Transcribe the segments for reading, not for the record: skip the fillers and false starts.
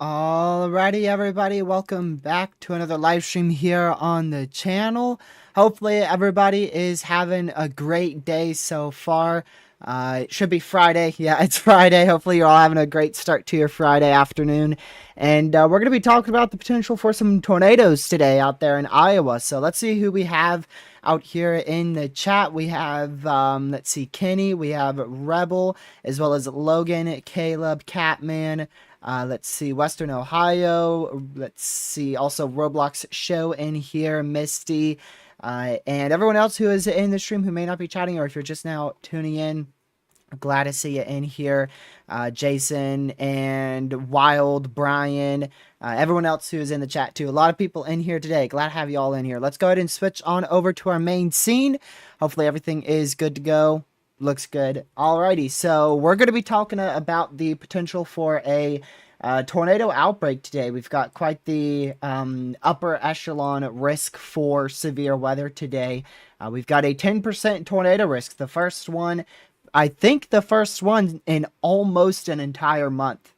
Alrighty, everybody, welcome back to another live stream here on the channel. Hopefully everybody is having a great day so far. It should be Friday. Yeah, it's Friday. Hopefully you're all having a great start to your Friday afternoon. And we're going to be talking about the potential for some tornadoes today out there in Iowa. So let's see who we have out here in the chat. We have, let's see, Kenny. We have Rebel, as well as Logan, Caleb, Catman. Let's see, Western Ohio. Let's see, also Roblox Show in here, Misty, and everyone else who is in the stream who may not be chatting, or if you're just now tuning in, glad to see you in here. Jason and Wild, Brian, everyone else who is in the chat too. A lot of people in here today. Glad to have you all in here. Let's go ahead and switch on over to our main scene. Hopefully everything is good to go. Looks good. Alrighty, so we're going to be talking about the potential for a tornado outbreak today. We've got quite the upper echelon risk for severe weather today. We've got a 10% tornado risk. The first one, I think the first one in almost an entire month.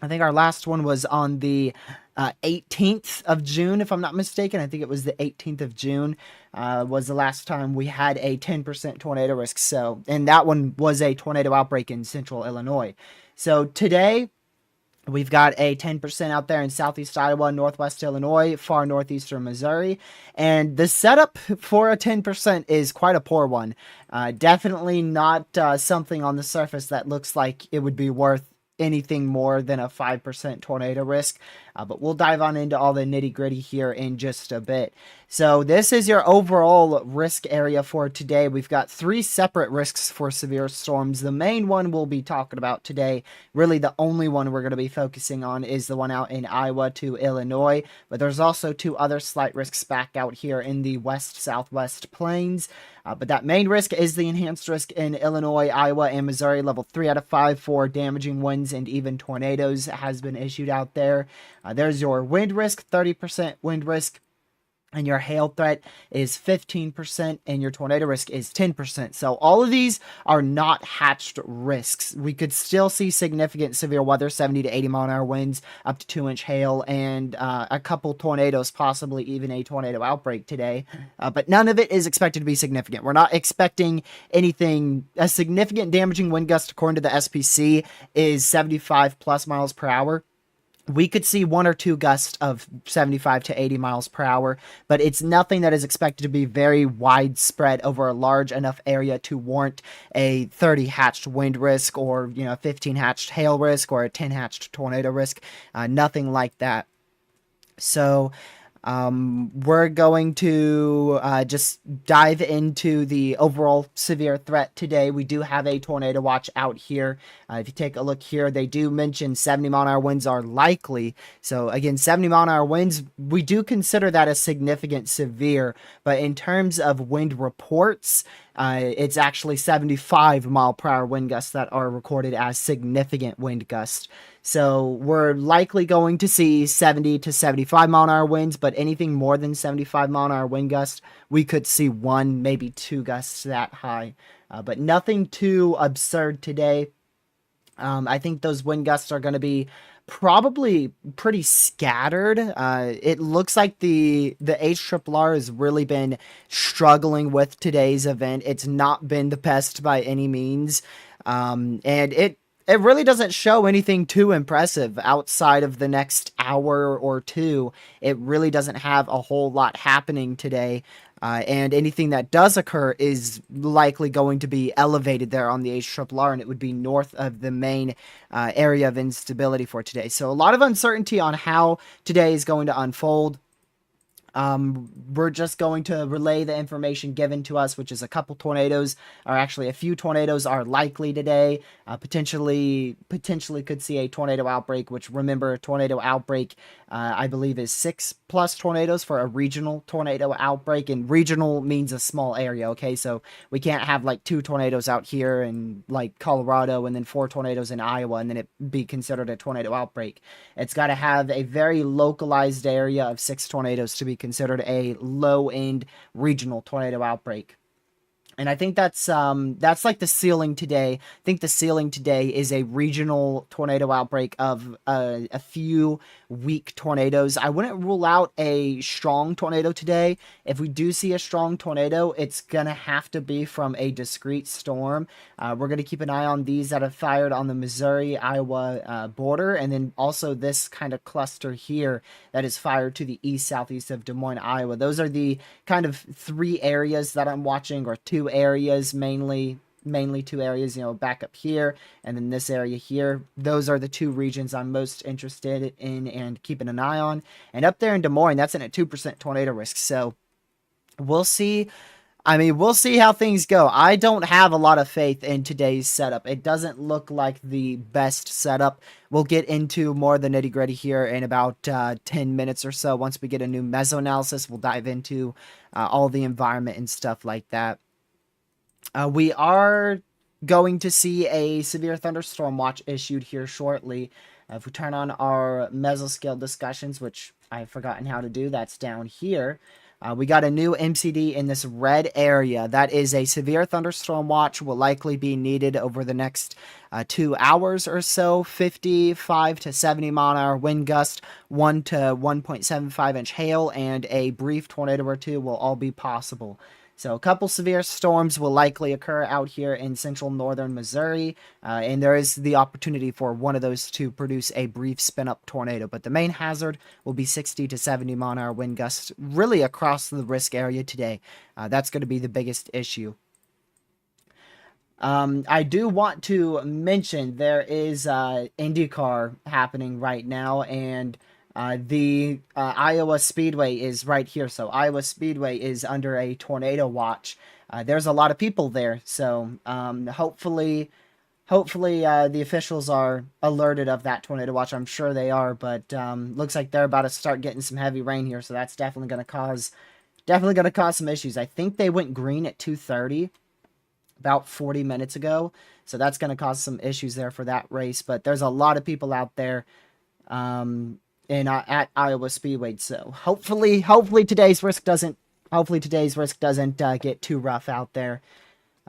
I think our last one was on the 18th of June, if I'm not mistaken. I think it was the 18th of June was the last time we had a 10% tornado risk. So, and that one was a tornado outbreak in central Illinois. So today, we've got a 10% out there in southeast Iowa, northwest Illinois, far northeastern Missouri. And the setup for a 10% is quite a poor one. Definitely not something on the surface that looks like it would be worth anything more than a 5% tornado risk, but we'll dive on into all the nitty gritty here in just a bit. So this is your overall risk area for today. We've got 3 separate risks for severe storms. The main one we'll be talking about today, really the only one we're going to be focusing on, is the one out in Iowa to Illinois, but there's also 2 other slight risks back out here in the west-southwest plains. But that main risk is the enhanced risk in Illinois, Iowa, and Missouri. Level 3 out of 5 for damaging winds and even tornadoes has been issued out there. There's your wind risk, 30% wind risk. And your hail threat is 15%, and your tornado risk is 10%. So all of these are not hatched risks. We could still see significant severe weather, 70 to 80 mile an hour winds, up to 2-inch hail, and a couple tornadoes, possibly even a tornado outbreak today. But none of it is expected to be significant. We're not expecting anything. A significant damaging wind gust, according to the SPC, is 75 plus miles per hour. We could see 1 or 2 gusts of 75 to 80 miles per hour, but it's nothing that is expected to be very widespread over a large enough area to warrant a 30 hatched wind risk, or 15 hatched hail risk, or a 10 hatched tornado risk. Nothing like that. So We're going to just dive into the overall severe threat today. We do have a tornado watch out here. If you take a look here, they do mention 70-mile-an-hour winds are likely. So again, 70-mile-an-hour winds, we do consider that a significant severe. But in terms of wind reports, it's actually 75-mile-per-hour wind gusts that are recorded as significant wind gusts. So we're likely going to see 70 to 75-mile-an-hour winds, but anything more than 75-mile-an-hour wind gusts, we could see one, maybe two gusts that high. But nothing too absurd today. I think those wind gusts are going to be probably pretty scattered. It looks like the HRRR has really been struggling with today's event. It's not been the best by any means, and it really doesn't show anything too impressive outside of the next hour or two. It really doesn't have a whole lot happening today. And anything that does occur is likely going to be elevated there on the HRRR, and it would be north of the main area of instability for today. So a lot of uncertainty on how today is going to unfold. We're just going to relay the information given to us, which is a couple tornadoes, or actually a few tornadoes are likely today. Potentially could see a tornado outbreak, which, remember, a tornado outbreak, I believe, is 6+ tornadoes for a regional tornado outbreak, and regional means a small area, okay? So we can't have like 2 tornadoes out here in like Colorado and then 4 tornadoes in Iowa and then it be considered a tornado outbreak. It's got to have a very localized area of 6 tornadoes to be considered a low-end regional tornado outbreak. And I think that's like the ceiling today. I think the ceiling today is a regional tornado outbreak of a few weak tornadoes. I wouldn't rule out a strong tornado today. If we do see a strong tornado, it's going to have to be from a discrete storm. We're going to keep an eye on these that have fired on the Missouri-Iowa border, and then also this kind of cluster here that is fired to the east-southeast of Des Moines, Iowa. Those are the kind of 3 areas that I'm watching, or 2 areas, mainly 2 areas, back up here and then this area here. Those are the 2 regions I'm most interested in and keeping an eye on. And up there in Des Moines, that's in a 2% tornado risk. So we'll see. We'll see how things go. I don't have a lot of faith in today's setup. It doesn't look like the best setup. We'll get into more of the nitty-gritty here in about 10 minutes or so. Once we get a new meso analysis, we'll dive into all the environment and stuff like that. We are going to see a severe thunderstorm watch issued here shortly. If we turn on our mesoscale discussions, which I've forgotten how to do, that's down here. We got a new MCD in this red area. That is a severe thunderstorm watch, will likely be needed over the next 2 hours or so. 55 to 70-mile-an-hour wind gust, 1 to 1.75 inch hail, and a brief tornado or 2 will all be possible. So a couple severe storms will likely occur out here in central northern Missouri, and there is the opportunity for one of those to produce a brief spin-up tornado. But the main hazard will be 60 to 70-mile-an-hour wind gusts really across the risk area today. That's going to be the biggest issue. I do want to mention there is IndyCar happening right now, and the Iowa Speedway is right here. So Iowa Speedway is under a tornado watch. There's a lot of people there. So hopefully the officials are alerted of that tornado watch. I'm sure they are, but looks like they're about to start getting some heavy rain here. So that's definitely going to cause some issues. I think they went green at 2:30 about 40 minutes ago. So that's going to cause some issues there for that race. But there's a lot of people out there. At Iowa Speedway, so hopefully today's risk doesn't get too rough out there.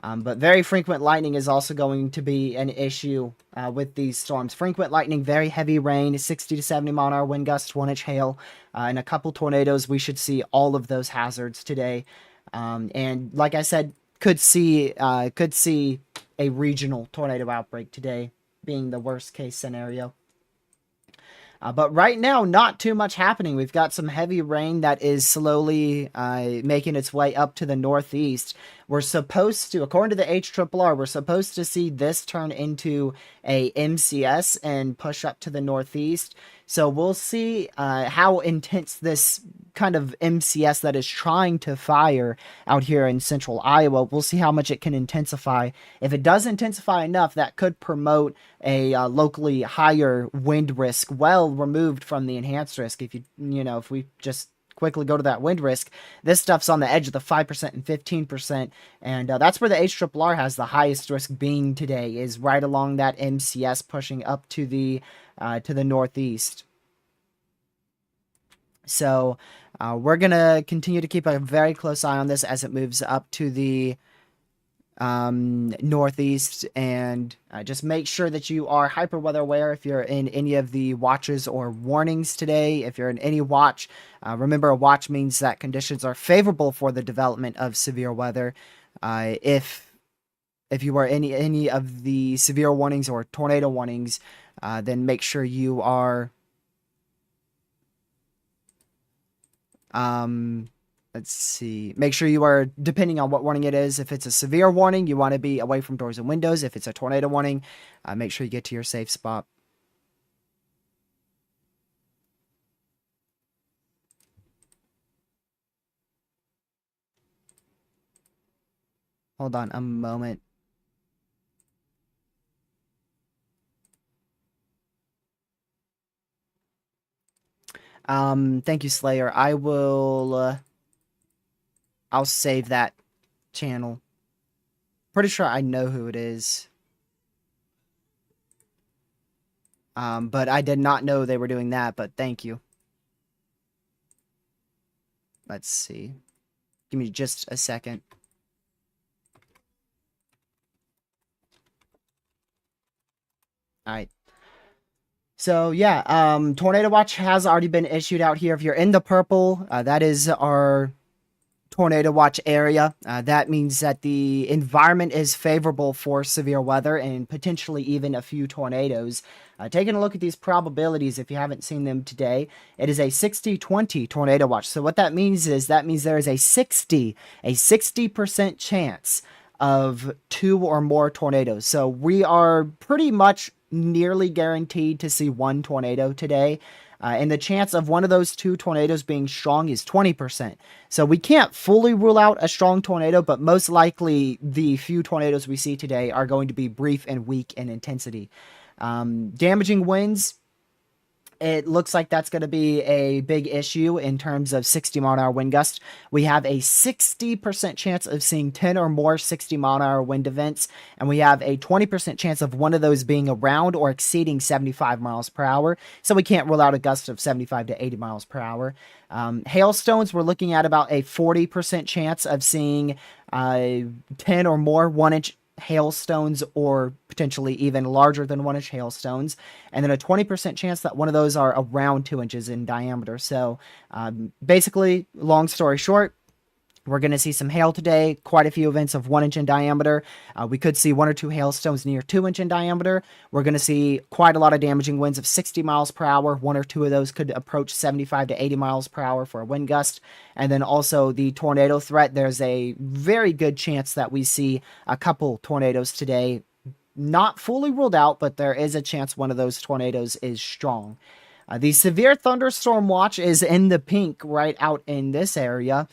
But very frequent lightning is also going to be an issue with these storms. Frequent lightning, very heavy rain, 60 to 70-mile-an-hour wind gusts, 1-inch hail, and a couple tornadoes. We should see all of those hazards today. And like I said, could see a regional tornado outbreak today being the worst case scenario. But right now, not too much happening. We've got some heavy rain that is slowly making its way up to the northeast. We're supposed to, according to the HRRR, we're supposed to see this turn into a MCS and push up to the northeast. So we'll see how intense this kind of MCS that is trying to fire out here in central Iowa. We'll see how much it can intensify. If it does intensify enough, that could promote a locally higher wind risk, well removed from the enhanced risk. If we just quickly go to that wind risk, this stuff's on the edge of the 5% and 15%, and that's where the HRRR has the highest risk being today, is right along that MCS pushing up to the northeast. So we're going to continue to keep a very close eye on this as it moves up to the northeast, and just make sure that you are hyper weather aware if you're in any of the watches or warnings today. If you're in any watch, remember, a watch means that conditions are favorable for the development of severe weather. If you are any of the severe warnings or tornado warnings, then make sure you are let's see. Make sure you are, depending on what warning it is, if it's a severe warning, you want to be away from doors and windows. If it's a tornado warning, make sure you get to your safe spot. Hold on a moment. Thank you, Slayer. I'll save that channel. Pretty sure I know who it is. But I did not know they were doing that, but thank you. Let's see. Give me just a second. Alright. So yeah, Tornado Watch has already been issued out here. If you're in the purple, that is our Tornado Watch area. That means that the environment is favorable for severe weather and potentially even a few tornadoes. Taking a look at these probabilities, if you haven't seen them today, it is a 60-20 tornado watch. So what that means is there is a 60% chance of 2 or more tornadoes. So we are pretty much nearly guaranteed to see 1 tornado today. And the chance of one of those 2 tornadoes being strong is 20%. So we can't fully rule out a strong tornado, but most likely the few tornadoes we see today are going to be brief and weak in intensity. Damaging winds, it looks like that's going to be a big issue in terms of 60-mile-an-hour wind gusts. We have a 60% chance of seeing 10 or more 60-mile-an-hour wind events, and we have a 20% chance of one of those being around or exceeding 75 miles per hour. So we can't rule out a gust of 75 to 80 miles per hour. Hailstones, we're looking at about a 40% chance of seeing 10 or more 1-inch hailstones, or potentially even larger than 1-inch hailstones, and then a 20% chance that one of those are around 2 inches in diameter. So basically, long story short, we're going to see some hail today, quite a few events of 1 inch in diameter. We could see 1 or 2 hailstones near 2 inch in diameter. We're going to see quite a lot of damaging winds of 60 miles per hour. 1 or 2 of those could approach 75 to 80 miles per hour for a wind gust. And then also the tornado threat. There's a very good chance that we see a couple tornadoes today. Not fully ruled out, but there is a chance one of those tornadoes is strong. The severe thunderstorm watch is in the pink right out in this area.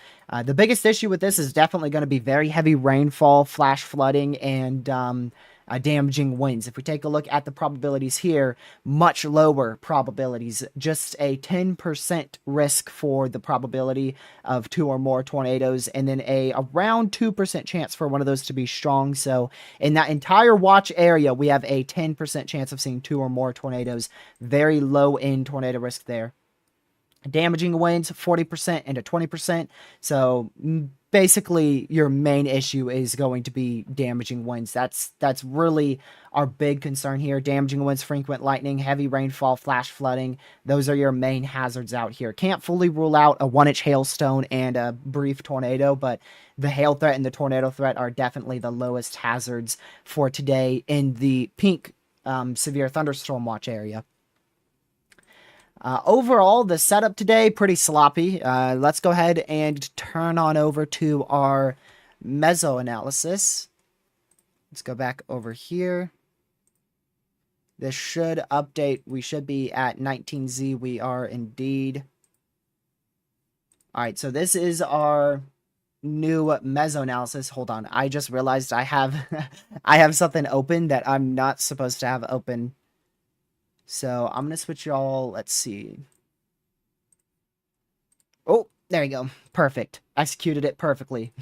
The biggest issue with this is definitely going to be very heavy rainfall, flash flooding, and damaging winds. If we take a look at the probabilities here, much lower probabilities, just a 10% risk for the probability of 2 or more tornadoes, and then a around 2% chance for one of those to be strong. So in that entire watch area, we have a 10% chance of seeing 2 or more tornadoes. Very low end tornado risk there. Damaging winds, 40% into 20%. So basically, your main issue is going to be damaging winds. That's really our big concern here. Damaging winds, frequent lightning, heavy rainfall, flash flooding. Those are your main hazards out here. Can't fully rule out a 1-inch hailstone and a brief tornado, but the hail threat and the tornado threat are definitely the lowest hazards for today in the pink severe thunderstorm watch area. Overall, the setup today, pretty sloppy. Let's go ahead and turn on over to our meso analysis. Let's go back over here. This should update. We should be at 19Z. We are indeed. All right, so this is our new meso analysis. Hold on, I just realized I have I have something open that I'm not supposed to have open. So I'm gonna switch y'all. Let's see. Oh, there you go. Perfect. Executed it perfectly.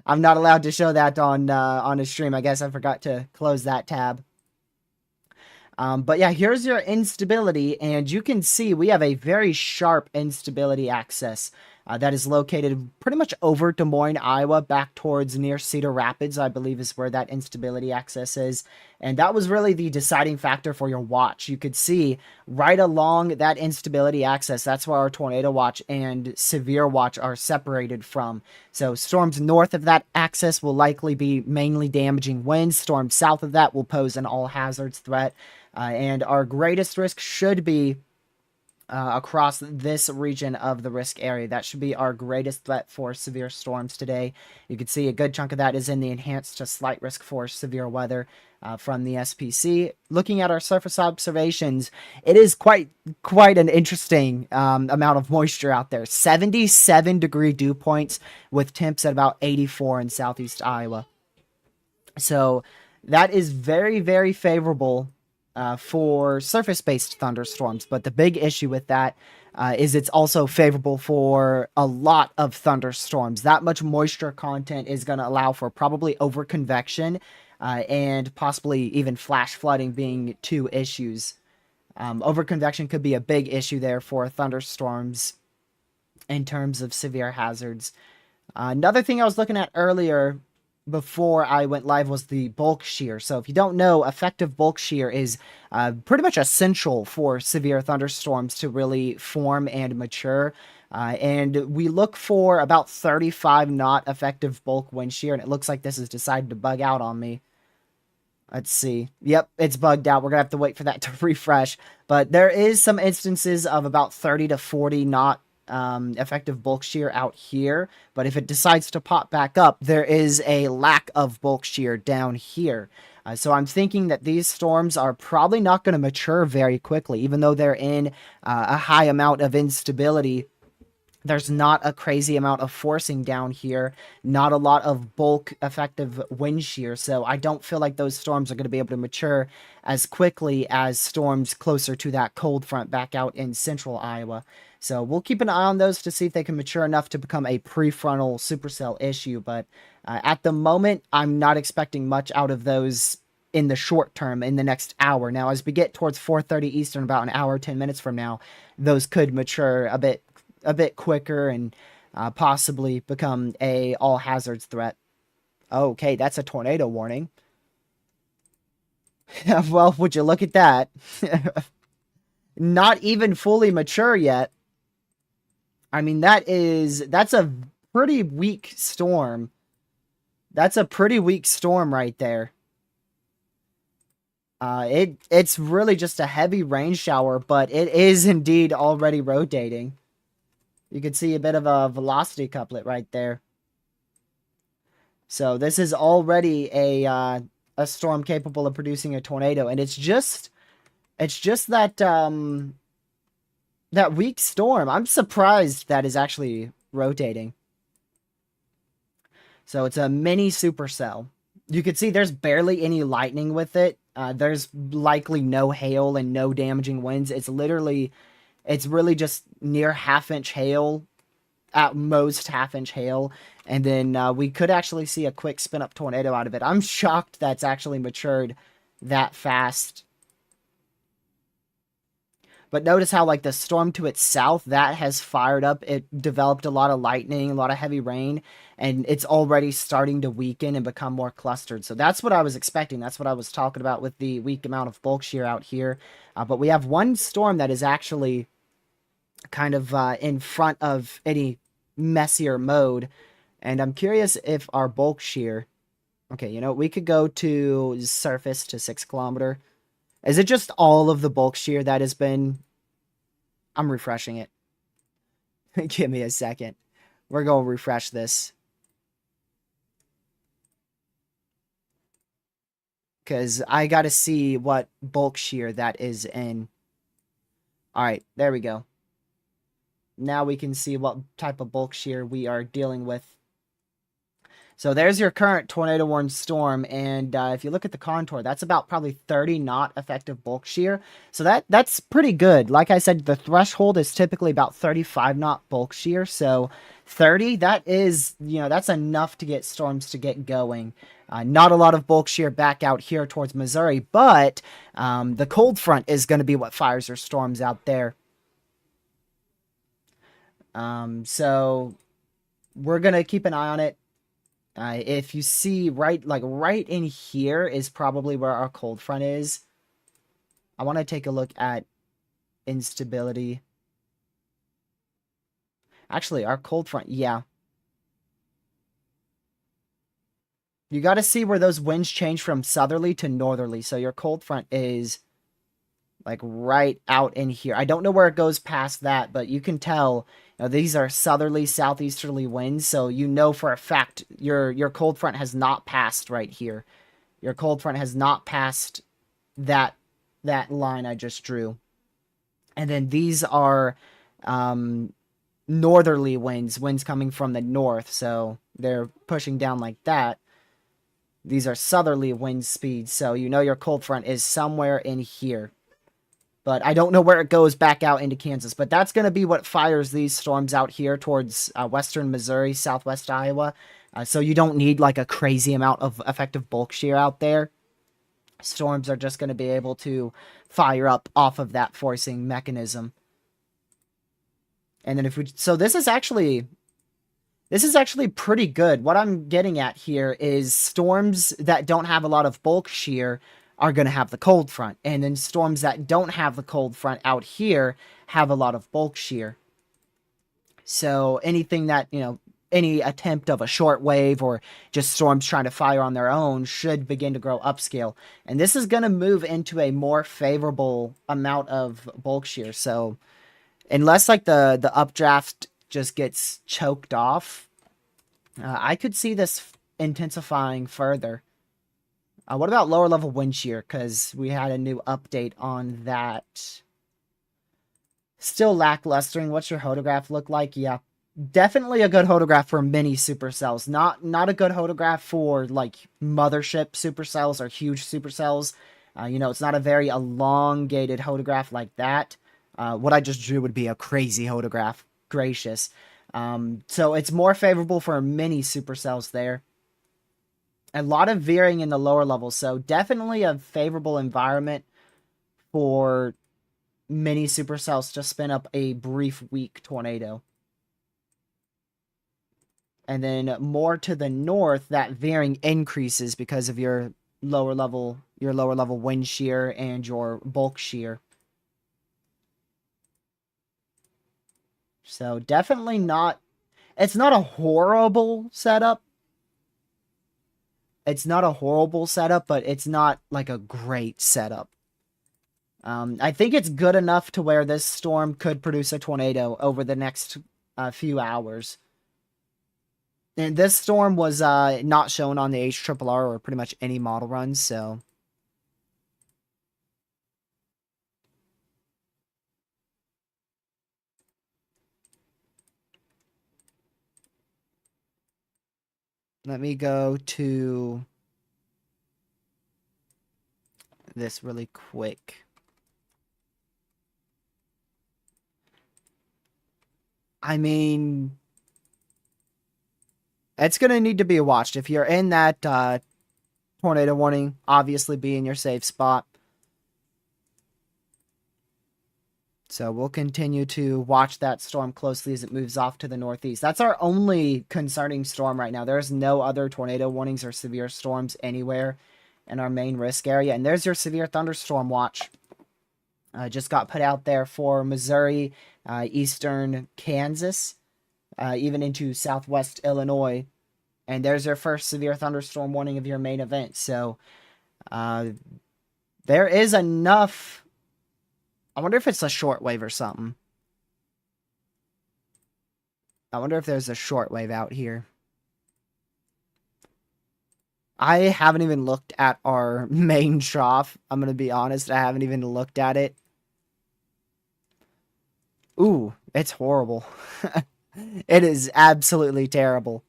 I'm not allowed to show that on a stream. I guess I forgot to close that tab. But yeah, here's your instability, and you can see we have a very sharp instability axis that is located pretty much over Des Moines, Iowa, back towards near Cedar Rapids, I believe is where that instability axis is. And that was really the deciding factor for your watch. You could see right along that instability axis, that's where our tornado watch and severe watch are separated from. So storms north of that axis will likely be mainly damaging winds. Storms south of that will pose an all hazards threat. And our greatest risk should be across this region of the risk area. That should be our greatest threat for severe storms today. You can see a good chunk of that is in the enhanced to slight risk for severe weather from the SPC. Looking at our surface observations, it is quite an interesting amount of moisture out there. 77-degree dew points with temps at about 84 in southeast Iowa. So that is very favorable for surface-based thunderstorms. But the big issue with that is it's also favorable for a lot of thunderstorms. That much moisture content is going to allow for probably overconvection and possibly even flash flooding being two issues. Overconvection could be a big issue there for thunderstorms in terms of severe hazards. Another thing I was looking at earlier before I went live was the bulk shear. So if you don't know, effective bulk shear is pretty much essential for severe thunderstorms to really form and mature. And we look for about 35 knot effective bulk wind shear, and it looks like this has decided to bug out on me. Let's see. Yep, it's bugged out. We're going to have to wait for that to refresh. But there is some instances of about 30 to 40 knot effective bulk shear out here. But if it decides to pop back up, there is a lack of bulk shear down here. So I'm thinking that these storms are probably not going to mature very quickly, even though they're in a high amount of instability. There's not a crazy amount of forcing down here, not a lot of bulk effective wind shear, so I don't feel like those storms are going to be able to mature as quickly as storms closer to that cold front back out in central Iowa. So we'll keep an eye on those to see if they can mature enough to become a prefrontal supercell issue, but at the moment, I'm not expecting much out of those in the short term, in the next hour. Now, as we get towards 4:30 Eastern, about an hour, 10 minutes from now, those could mature a bit quicker and possibly become a all hazards threat. Okay, that's a tornado warning. Well, would you look at that? Not even fully mature yet. I mean, that's a pretty weak storm. That's a pretty weak storm right there. It's really just a heavy rain shower, but it is indeed already rotating. You can see a bit of a velocity couplet right there. So this is already a storm capable of producing a tornado, and it's just that that weak storm. I'm surprised that is actually rotating. So it's a mini supercell. You can see there's barely any lightning with it. There's likely no hail and no damaging winds. It's really just near half-inch hail, at most half-inch hail, and then we could actually see a quick spin-up tornado out of it. I'm shocked that's actually matured that fast. But notice how, like, the storm to its south, that has fired up. It developed a lot of lightning, a lot of heavy rain, and it's already starting to weaken and become more clustered. So that's what I was expecting. That's what I was talking about with the weak amount of bulk shear out here. But we have one storm that is actually kind of in front of any messier mode. And I'm curious if our bulk shear... Okay, you know, we could go to surface to 6 kilometer. Is it just all of the bulk shear that has been... I'm refreshing it. Give me a second. We're going to refresh this. Because I got to see what bulk shear that is in. Alright, there we go. now we can see what type of bulk shear we are dealing with. So there's your current tornado warned storm, and if you look at the contour, that's about probably 30 knot effective bulk shear. So that's pretty good. Like I said, the threshold is typically about 35 knot bulk shear. So 30, that is, that's enough to get storms to get going. Not a lot of bulk shear back out here towards Missouri, but the cold front is going to be what fires your storms out there. So we're going to keep an eye on it. If you see right in here is probably where our cold front is. I want to take a look at instability. Actually, our cold front, yeah. You got to see where those winds change from southerly to northerly. So your cold front is like right out in here. I don't know where it goes past that, but you can tell these are southerly, southeasterly winds, so for a fact your cold front has not passed right here. Your cold front has not passed that line I just drew. And then these are northerly winds coming from the north, so they're pushing down like that. These are southerly wind speeds, so your cold front is somewhere in here. But I don't know where it goes back out into Kansas. But that's going to be what fires these storms out here towards western Missouri, southwest Iowa. So you don't need like a crazy amount of effective bulk shear out there. Storms are just going to be able to fire up off of that forcing mechanism. And then this is actually pretty good. What I'm getting at here is storms that don't have a lot of bulk shear are going to have the cold front. And then storms that don't have the cold front out here have a lot of bulk shear. So anything that, any attempt of a short wave or just storms trying to fire on their own should begin to grow upscale. And this is going to move into a more favorable amount of bulk shear. So unless like the updraft just gets choked off, I could see this intensifying further. What about lower level wind shear? Because we had a new update on that. Still lacklustering. What's your hodograph look like? Yeah, definitely a good hodograph for mini supercells. Not a good hodograph for like mothership supercells or huge supercells. It's not a very elongated hodograph like that. What I just drew would be a crazy hodograph. Gracious. So it's more favorable for mini supercells there. A lot of veering in the lower levels, so definitely a favorable environment for mini supercells to spin up a brief weak tornado. And then more to the north, that veering increases because of your lower level wind shear and your bulk shear. So definitely it's not a horrible setup. It's not a horrible setup, but it's not like a great setup. I think it's good enough to where this storm could produce a tornado over the next few hours. And this storm was not shown on the HRRR or pretty much any model runs, so... Let me go to this really quick. I mean, it's going to need to be watched. If you're in that tornado warning, obviously be in your safe spot. So we'll continue to watch that storm closely as it moves off to the northeast. That's our only concerning storm right now. There's no other tornado warnings or severe storms anywhere in our main risk area. And there's your severe thunderstorm watch. Just got put out there for Missouri, eastern Kansas, even into southwest Illinois. And there's your first severe thunderstorm warning of your main event. So there is enough... I wonder if it's a shortwave or something. I wonder if there's a shortwave out here. I haven't even looked at our main trough. I'm going to be honest. I haven't even looked at it. Ooh, it's horrible. It is absolutely terrible.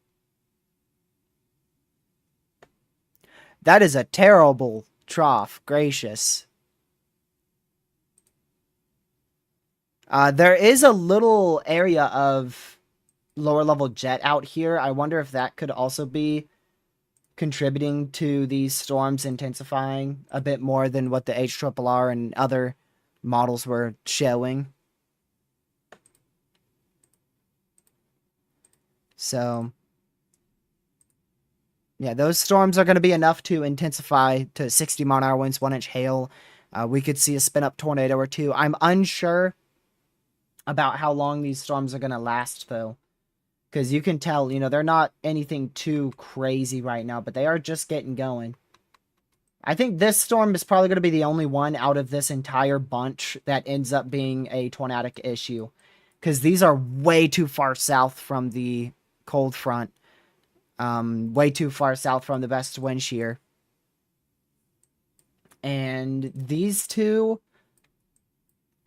That is a terrible trough. Gracious. There is a little area of lower level jet out here. I wonder if that could also be contributing to these storms intensifying a bit more than what the HRRR and other models were showing. So, yeah, those storms are going to be enough to intensify to 60-mile-an-hour winds, 1-inch hail. We could see a spin-up tornado or two. I'm unsure about how long these storms are going to last, though. Because you can tell, they're not anything too crazy right now, but they are just getting going. I think this storm is probably going to be the only one out of this entire bunch that ends up being a tornadic issue. Because these are way too far south from the cold front. Way too far south from the best wind shear. And these two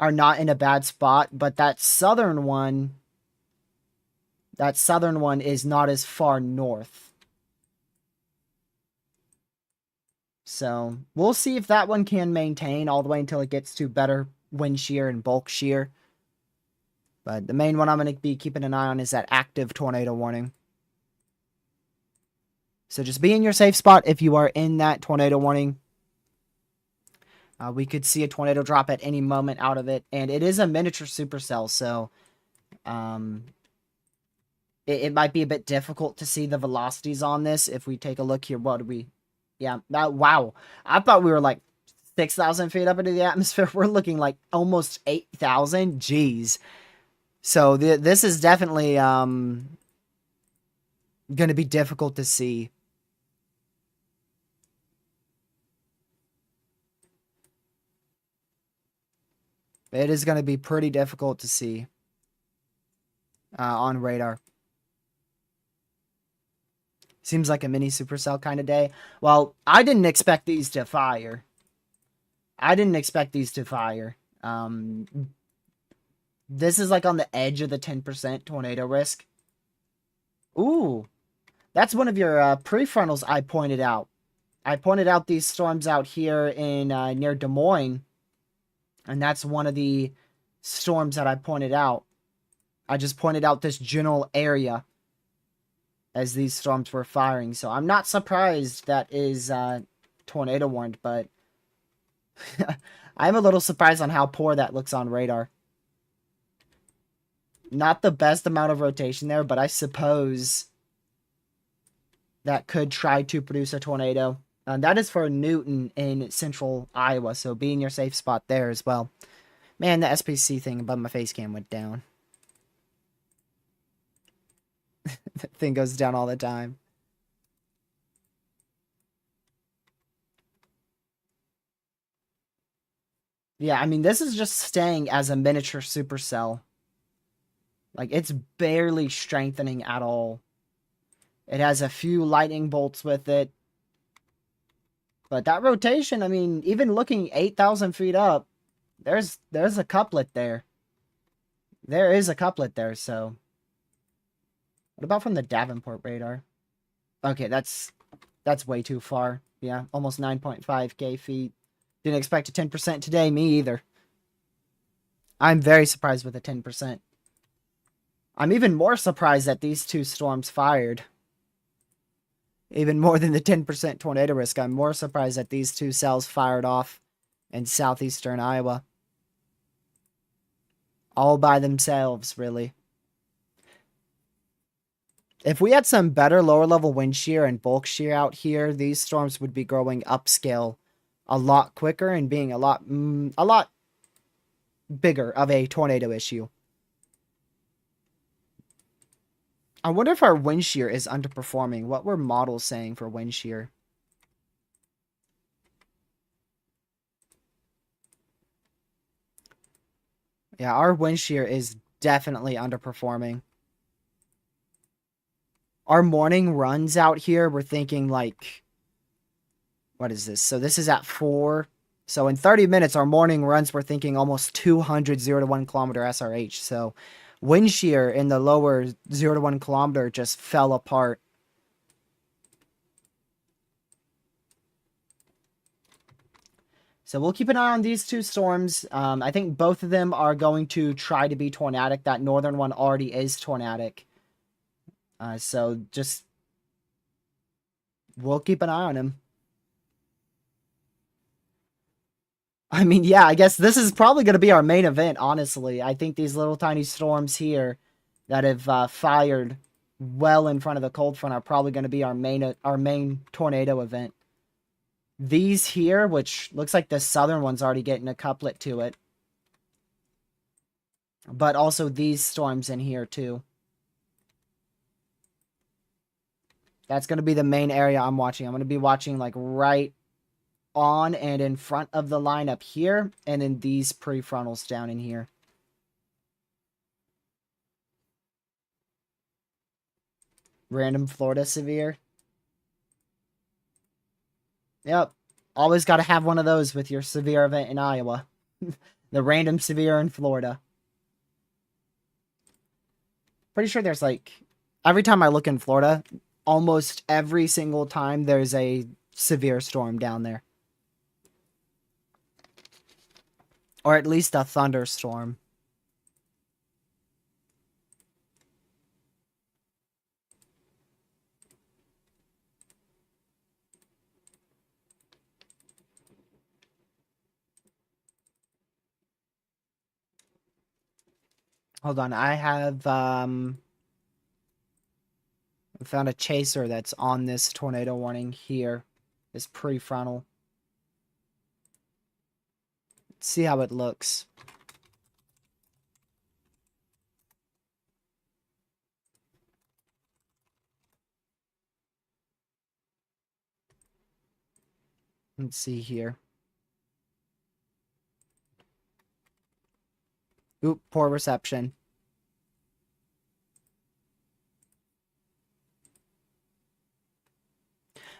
are not in a bad spot, but that southern one is not as far north. So we'll see if that one can maintain all the way until it gets to better wind shear and bulk shear. But the main one I'm going to be keeping an eye on is that active tornado warning. So just be in your safe spot if you are in that tornado warning. We could see a tornado drop at any moment out of it. And it is a miniature supercell, so it might be a bit difficult to see the velocities on this. If we take a look here, what do we... Yeah, wow. I thought we were like 6,000 feet up into the atmosphere. We're looking like almost 8,000. Jeez. So this is definitely going to be difficult to see. It is going to be pretty difficult to see on radar. Seems like a mini supercell kind of day. Well, I didn't expect these to fire. This is like on the edge of the 10% tornado risk. Ooh, that's one of your prefrontals I pointed out. I pointed out these storms out here in near Des Moines. And that's one of the storms that I pointed out. I just pointed out this general area as these storms were firing. So I'm not surprised that is tornado warned, but I'm a little surprised on how poor that looks on radar. Not the best amount of rotation there, but I suppose that could try to produce a tornado. That is for Newton in central Iowa, so be in your safe spot there as well. Man, the SPC thing above my face cam went down. That thing goes down all the time. Yeah, I mean, this is just staying as a miniature supercell. Like, it's barely strengthening at all. It has a few lightning bolts with it. But that rotation, I mean, even looking 8,000 feet up, there's a couplet there. There is a couplet there, so. What about from the Davenport radar? Okay, that's way too far. Yeah, almost 9.5k feet. Didn't expect a 10% today, me either. I'm very surprised with a 10%. I'm even more surprised that these two storms fired. Even more than the 10% tornado risk, I'm more surprised that these two cells fired off in southeastern Iowa. All by themselves, really. If we had some better lower level wind shear and bulk shear out here, these storms would be growing upscale a lot quicker and being a lot bigger of a tornado issue. I wonder if our wind shear is underperforming. What were models saying for wind shear? Yeah, our wind shear is definitely underperforming. Our morning runs out here, we're thinking like, what is this? So this is at 4. So in 30 minutes, our morning runs we're thinking almost 200 0 to 1 kilometer SRH. So wind shear in the lower 0 to 1 kilometer just fell apart. So we'll keep an eye on these two storms. I think both of them are going to try to be tornadic. That northern one already is tornadic. So just we'll keep an eye on him. I mean, yeah, I guess this is probably going to be our main event, honestly. I think these little tiny storms here that have fired well in front of the cold front are probably going to be our main tornado event. These here, which looks like the southern one's already getting a couplet to it. But also these storms in here, too. That's going to be the main area I'm watching. I'm going to be watching, like, right on and in front of the line up here, and then these prefrontals down in here. Random Florida severe. Yep. Always got to have one of those with your severe event in Iowa. The random severe in Florida. Pretty sure there's like, every time I look in Florida, almost every single time there's a severe storm down there. Or at least a thunderstorm. Hold on, I have found a chaser that's on this tornado warning here. This prefrontal. Let's see how it looks. Let's see here. Oop, poor reception.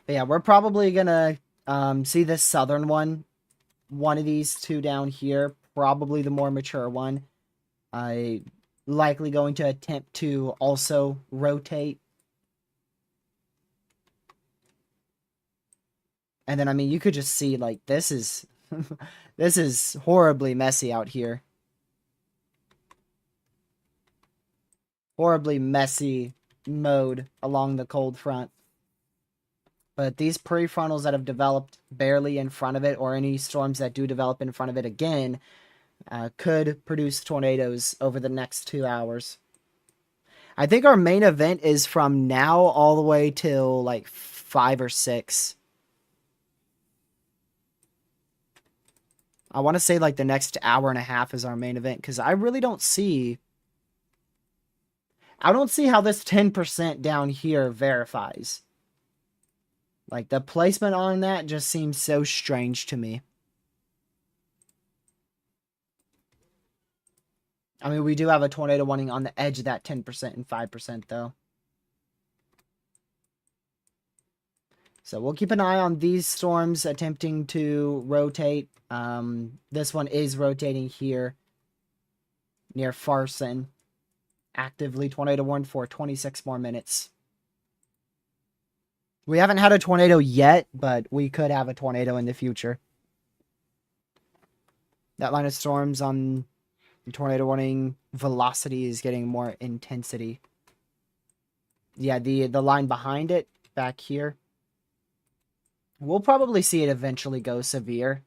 But yeah, we're probably gonna see this southern one. One of these two down here, probably the more mature one. I likely going to attempt to also rotate. And then, I mean, you could just see, like, this is this is horribly messy out here. Horribly messy mode along the cold front. But these prefrontals that have developed barely in front of it, or any storms that do develop in front of it again, could produce tornadoes over the next 2 hours. I think our main event is from now all the way till like 5 or 6. I want to say like the next hour and a half is our main event, because I really don't see... I don't see how this 10% down here verifies. Like, the placement on that just seems so strange to me. I mean, we do have a tornado warning on the edge of that 10% and 5%, though. So we'll keep an eye on these storms attempting to rotate. This one is rotating here near Farson. Actively tornado warned for 26 more minutes. We haven't had a tornado yet, but we could have a tornado in the future. That line of storms on tornado warning velocity is getting more intensity. Yeah, the line behind it, back here. We'll probably see it eventually go severe.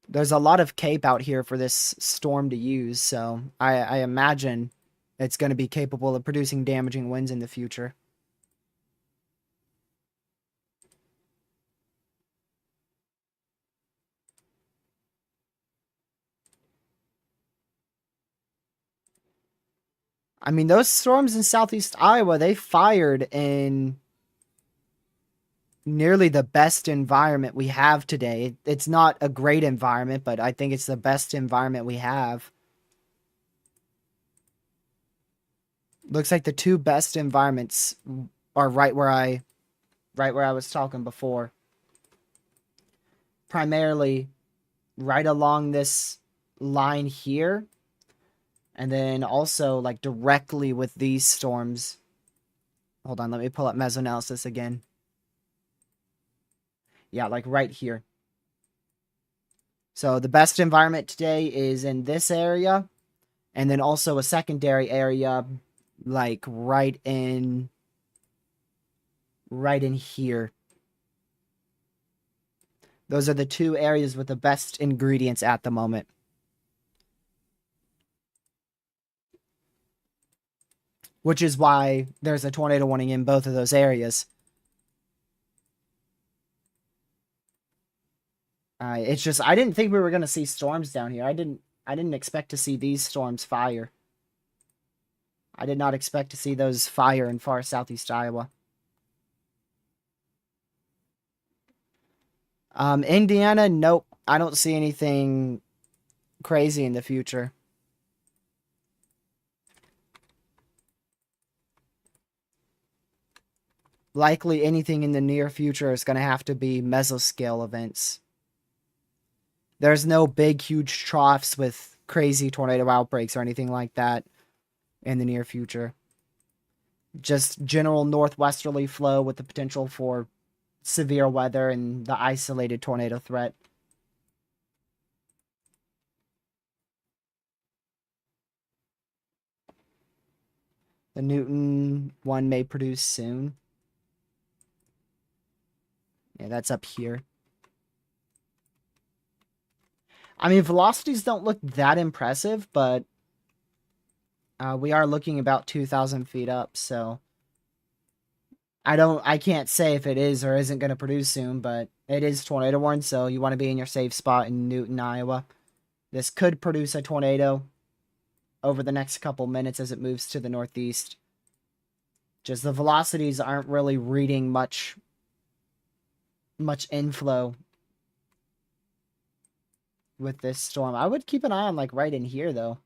There's a lot of cape out here for this storm to use, so I imagine it's going to be capable of producing damaging winds in the future. I mean, those storms in southeast Iowa, they fired in nearly the best environment we have today. It's not a great environment, but I think it's the best environment we have. Looks like the two best environments are right where I was talking before. primarily right along this line here. And then also, like, directly with these storms. Hold on, let me pull up Mesanalysis again. Yeah, like right here. So the best environment today is in this area. And then also a secondary area, like right in here. Those are the two areas with the best ingredients at the moment. Which is why there's a tornado warning in both of those areas. It's just, I didn't think we were going to see storms down here. I didn't expect to see these storms fire. I did not expect to see those fire in far southeast Iowa. Indiana, nope. I don't see anything crazy in the future. Likely anything in the near future is going to have to be mesoscale events. There's no big, huge troughs with crazy tornado outbreaks or anything like that in the near future. Just general northwesterly flow with the potential for severe weather and the isolated tornado threat. The Newton one may produce soon. Yeah, that's up here. I mean, velocities don't look that impressive, but we are looking about 2,000 feet up, so I can't say if it is or isn't going to produce soon, but it is tornado warned, so you want to be in your safe spot in Newton, Iowa. This could produce a tornado over the next couple minutes as it moves to the northeast. Just the velocities aren't really reading much inflow with this storm. I would keep an eye on, like, right in here, though.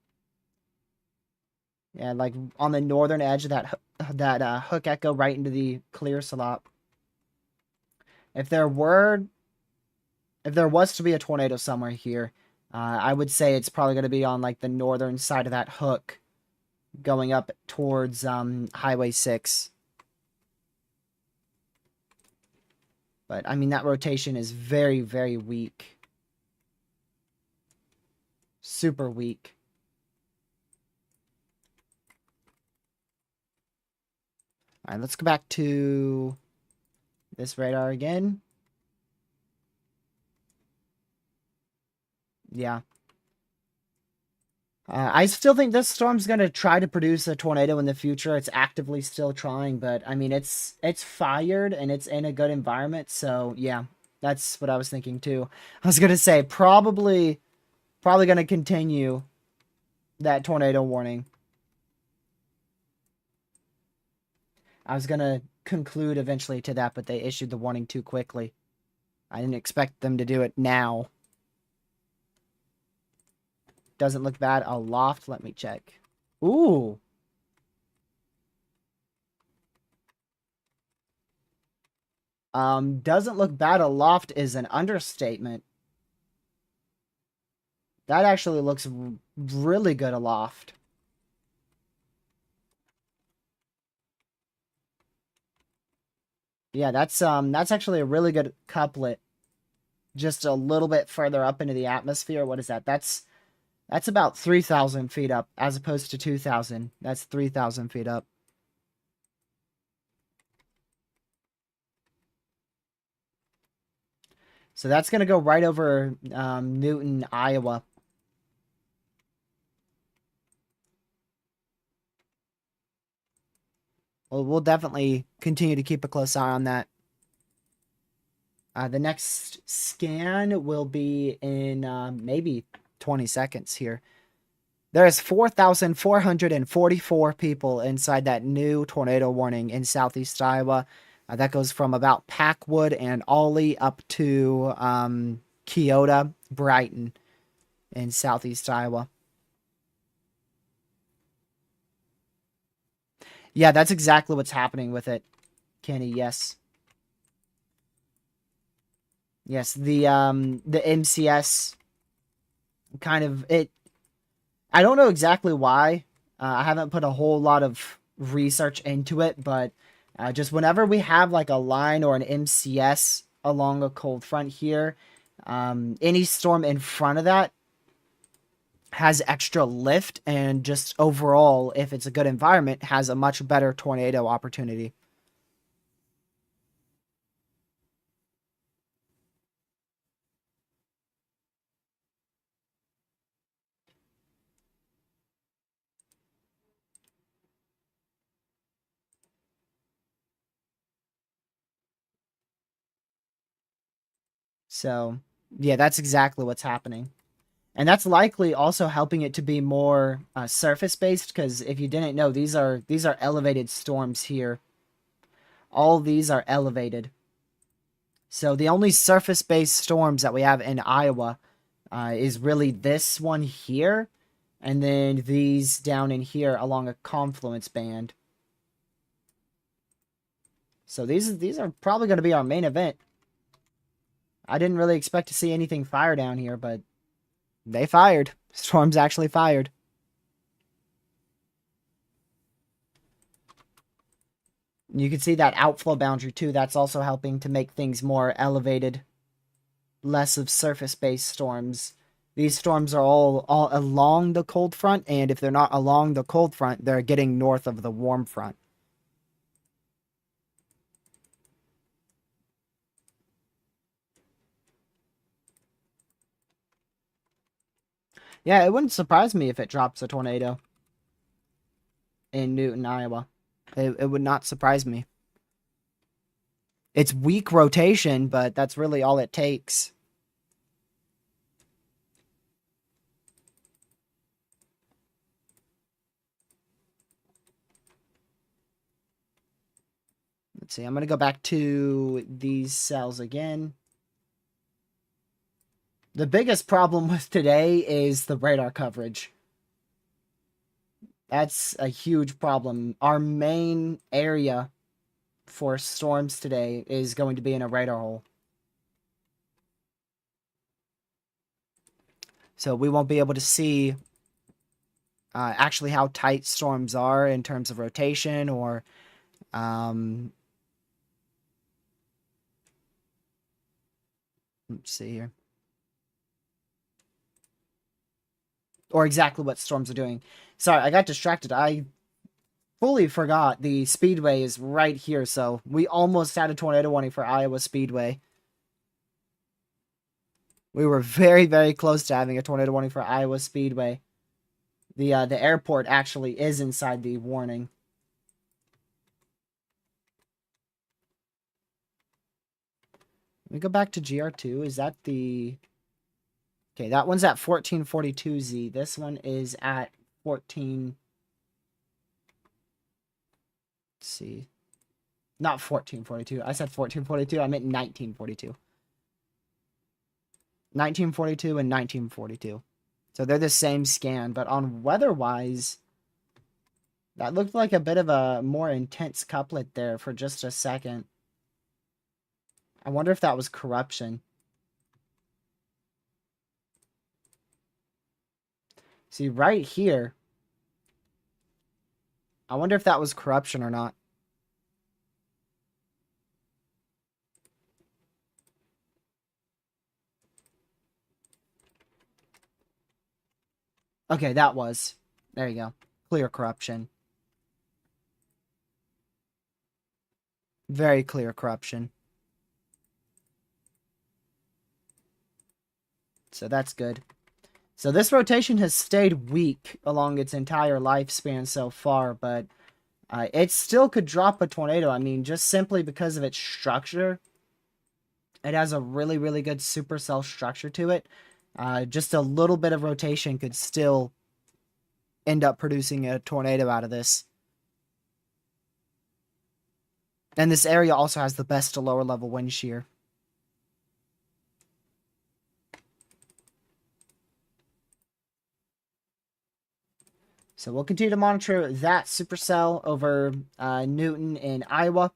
Yeah, like on the northern edge of that hook echo right into the clear slot. If there was to be a tornado somewhere here, I would say it's probably going to be on like the northern side of that hook, going up towards Highway 6. But I mean that rotation is very, very weak. Super weak. All right, let's go back to this radar again. Yeah. I still think this storm's going to try to produce a tornado in the future. It's actively still trying, but I mean, it's fired and it's in a good environment. So yeah, that's what I was thinking too. I was going to say probably going to continue that tornado warning. I was going to conclude eventually to that, but they issued the warning too quickly. I didn't expect them to do it now. Doesn't look bad aloft. Let me check. Ooh. Doesn't look bad aloft is an understatement. That actually looks really good aloft. Yeah, that's actually a really good couplet. Just a little bit further up into the atmosphere. What is that? That's about 3,000 feet up as opposed to 2,000. That's 3,000 feet up. So that's going to go right over Newton, Iowa. Well, we'll definitely continue to keep a close eye on that. The next scan will be in maybe 20 seconds here. There's 4,444 people inside that new tornado warning in southeast Iowa. That goes from about Packwood and Ollie up to Keota, Brighton in southeast Iowa. Yeah, that's exactly what's happening with it, Kenny. Yes. Yes, the MCS kind of it. I don't know exactly why. I haven't put a whole lot of research into it, but just whenever we have like a line or an MCS along a cold front here, any storm in front of that has extra lift, and just overall, if it's a good environment, has a much better tornado opportunity. So, yeah, that's exactly what's happening. And that's likely also helping it to be more surface based, because if you didn't know, these are elevated storms here. All these are elevated. So the only surface based storms that we have in Iowa is really this one here, and then these down in here along a confluence band. So these are probably going to be our main event. I didn't really expect to see anything fire down here, but they fired. Storms actually fired. You can see that outflow boundary too. That's also helping to make things more elevated, less of surface-based storms. These storms are all along the cold front, and if they're not along the cold front, they're getting north of the warm front. Yeah, it wouldn't surprise me if it drops a tornado in Newton, Iowa. It would not surprise me. It's weak rotation, but that's really all it takes. Let's see. I'm going to go back to these cells again. The biggest problem with today is the radar coverage. That's a huge problem. Our main area for storms today is going to be in a radar hole. So we won't be able to see actually how tight storms are in terms of rotation, or let's see here, or exactly what storms are doing. Sorry, I got distracted. I fully forgot the speedway is right here, so we almost had a tornado warning for Iowa Speedway. We were very, very close to having a tornado warning for Iowa Speedway. The airport actually is inside the warning. Let me go back to GR2. Is that the... Okay, that one's at 1442Z. This one is at 14... Let's see. Not 1442. I said 1442. I meant 1942. 1942 and 1942. So they're the same scan, but on weather-wise, that looked like a bit of a more intense couplet there for just a second. I wonder if that was corruption. See, right here, I wonder if that was corruption or not. Okay, that was. There you go. Clear corruption. Very clear corruption. So that's good. So this rotation has stayed weak along its entire lifespan so far, but it still could drop a tornado. I mean, just simply because of its structure. It has a really, really good supercell structure to it. Just a little bit of rotation could still end up producing a tornado out of this. And this area also has the best to lower level wind shear. So we'll continue to monitor that supercell over Newton in Iowa.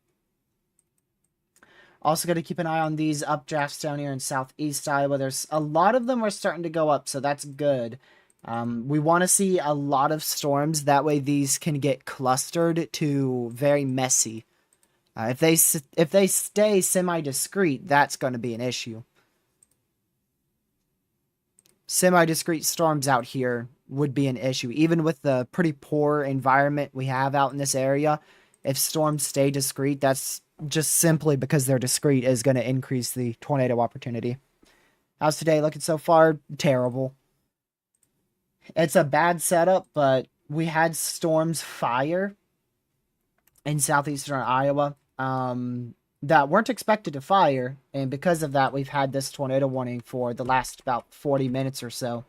Also got to keep an eye on these updrafts down here in southeast Iowa. There's a lot of them are starting to go up, so that's good. We want to see a lot of storms. That way these can get clustered to very messy. If they stay semi-discrete, that's going to be an issue. Semi-discrete storms out here would be an issue. Even with the pretty poor environment we have out in this area, if storms stay discrete, that's just simply because they're discrete is going to increase the tornado opportunity. How's today looking so far? Terrible. It's a bad setup, but we had storms fire in southeastern Iowa that weren't expected to fire, and because of that, we've had this tornado warning for the last about 40 minutes or so.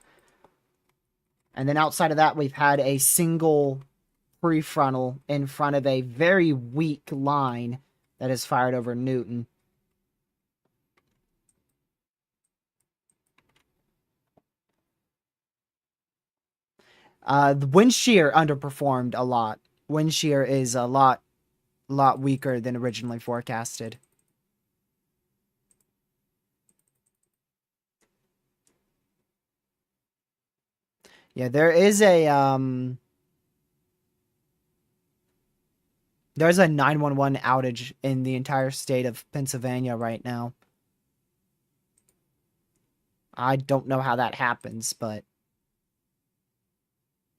And then outside of that, we've had a single prefrontal in front of a very weak line that is fired over Newton. The wind shear underperformed a lot. Wind shear is a lot weaker than originally forecasted. Yeah, there's a 911 outage in the entire state of Pennsylvania right now. I don't know how that happens, but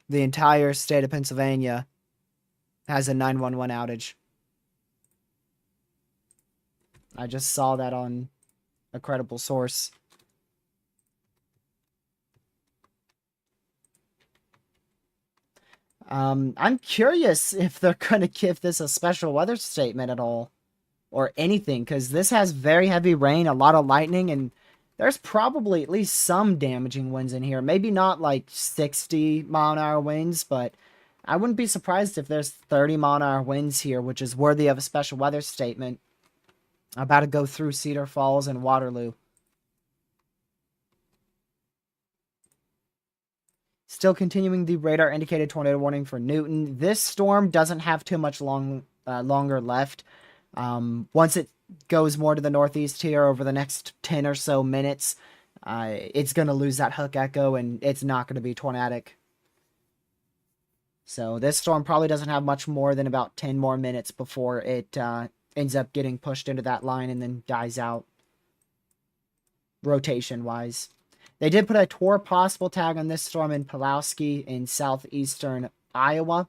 the entire state of Pennsylvania has a 911 outage. I just saw that on a credible source. I'm curious if they're going to give this a special weather statement at all or anything, because this has very heavy rain, a lot of lightning, and there's probably at least some damaging winds in here. Maybe not like 60-mile-an-hour winds, but I wouldn't be surprised if there's 30-mile-an-hour winds here, which is worthy of a special weather statement. I'm about to go through Cedar Falls and Waterloo. Still continuing the radar indicated tornado warning for Newton. This storm doesn't have too much longer left. Once it goes more to the northeast here over the next 10 or so minutes, it's going to lose that hook echo and it's not going to be tornadic. So this storm probably doesn't have much more than about 10 more minutes before it ends up getting pushed into that line and then dies out rotation-wise. They did put a tour possible tag on this storm in Pulaski in southeastern Iowa.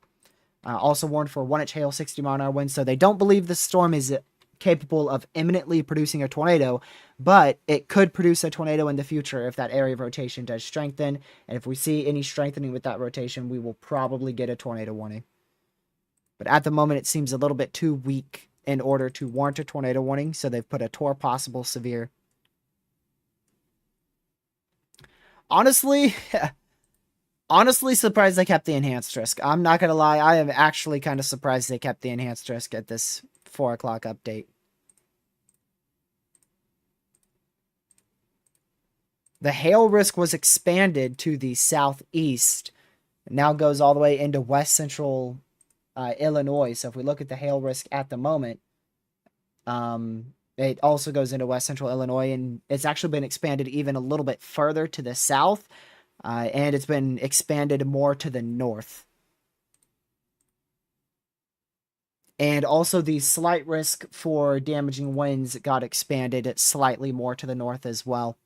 Also warned for 1-inch hail, 60-mile-an-hour winds. So they don't believe the storm is capable of imminently producing a tornado, but it could produce a tornado in the future if that area of rotation does strengthen. And if we see any strengthening with that rotation, we will probably get a tornado warning. But at the moment, it seems a little bit too weak in order to warrant a tornado warning. So they've put a tour possible severe. Honestly, surprised they kept the enhanced risk. I'm not going to lie. I am actually kind of surprised they kept the enhanced risk at this 4 o'clock update. The hail risk was expanded to the southeast. It now goes all the way into west central Illinois. So if we look at the hail risk at the moment, it also goes into west central Illinois, and it's actually been expanded even a little bit further to the south, and it's been expanded more to the north. And also the slight risk for damaging winds got expanded slightly more to the north as well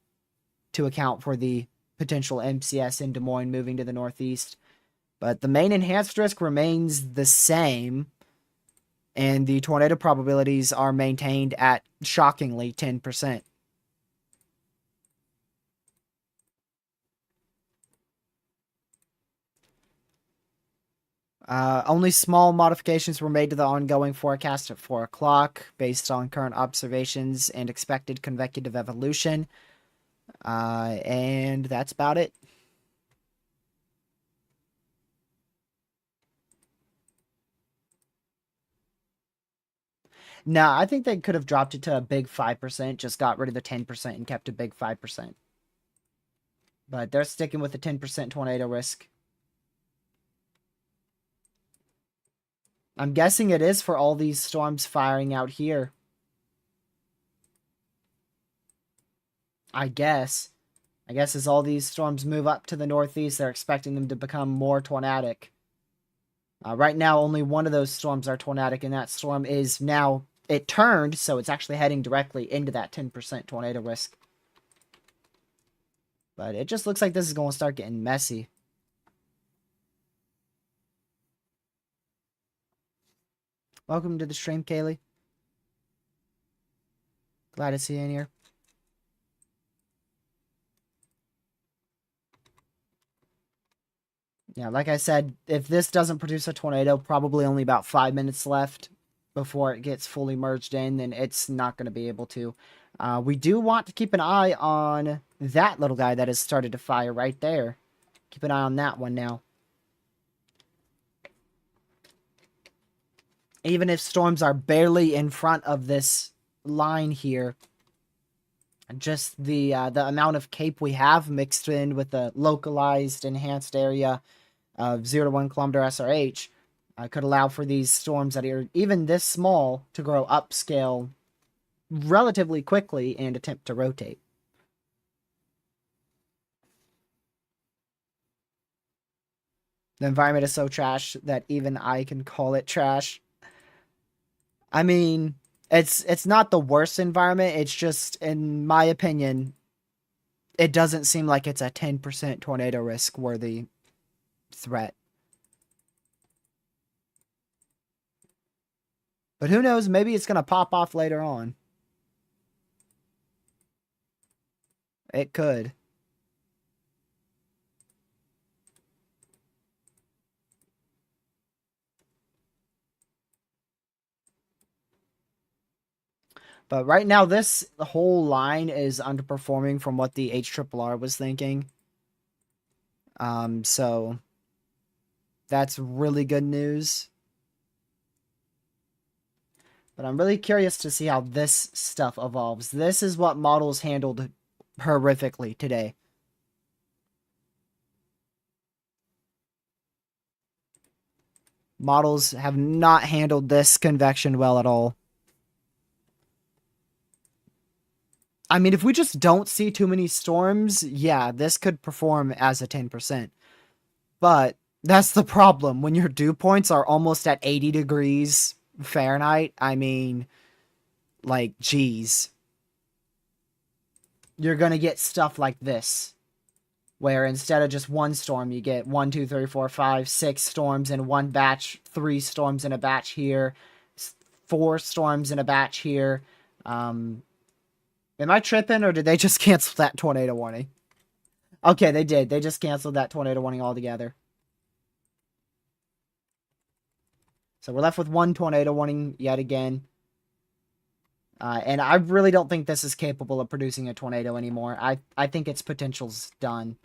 to account for the potential MCS in Des Moines moving to the northeast. But the main enhanced risk remains the same, and the tornado probabilities are maintained at, shockingly, 10%. Only small modifications were made to the ongoing forecast at 4 o'clock based on current observations and expected convective evolution. And that's about it. No, I think they could have dropped it to a big 5%, just got rid of the 10% and kept a big 5%. But they're sticking with the 10% tornado risk. I'm guessing it is for all these storms firing out here. I guess. I guess as all these storms move up to the northeast, they're expecting them to become more tornadic. Right now, only one of those storms are tornadic, and that storm is now, it turned, so it's actually heading directly into that 10% tornado risk. But it just looks like this is going to start getting messy. Welcome to the stream, Kaylee. Glad to see you in here. Yeah, like I said, if this doesn't produce a tornado, probably only about 5 minutes left before it gets fully merged in, then it's not going to be able to. We do want to keep an eye on that little guy that has started to fire right there. Keep an eye on that one now. Even if storms are barely in front of this line here, just the amount of cape we have mixed in with the localized enhanced area of 0 to 1 kilometer SRH could allow for these storms that are even this small to grow upscale relatively quickly and attempt to rotate. The environment is so trash that even I can call it trash. I mean, it's not the worst environment. It's just, in my opinion, it doesn't seem like it's a 10% tornado risk worthy threat. But who knows? Maybe it's going to pop off later on. It could. But right now, this whole line is underperforming from what the HRRR was thinking. So that's really good news. But I'm really curious to see how this stuff evolves. This is what models handled horrifically today. Models have not handled this convection well at all. I mean, if we just don't see too many storms, yeah, this could perform as a 10%. But that's the problem. When your dew points are almost at 80 degrees Fahrenheit, I mean, like, geez. You're going to get stuff like this, where instead of just one storm, you get 1, 2, 3, 4, 5, 6 storms in one batch, 3 storms in a batch here, 4 storms in a batch here. Am I tripping, or did they just cancel that tornado warning? Okay, they did. They just canceled that tornado warning altogether. So we're left with 1 tornado warning yet again. And I really don't think this is capable of producing a tornado anymore. I think its potential's done.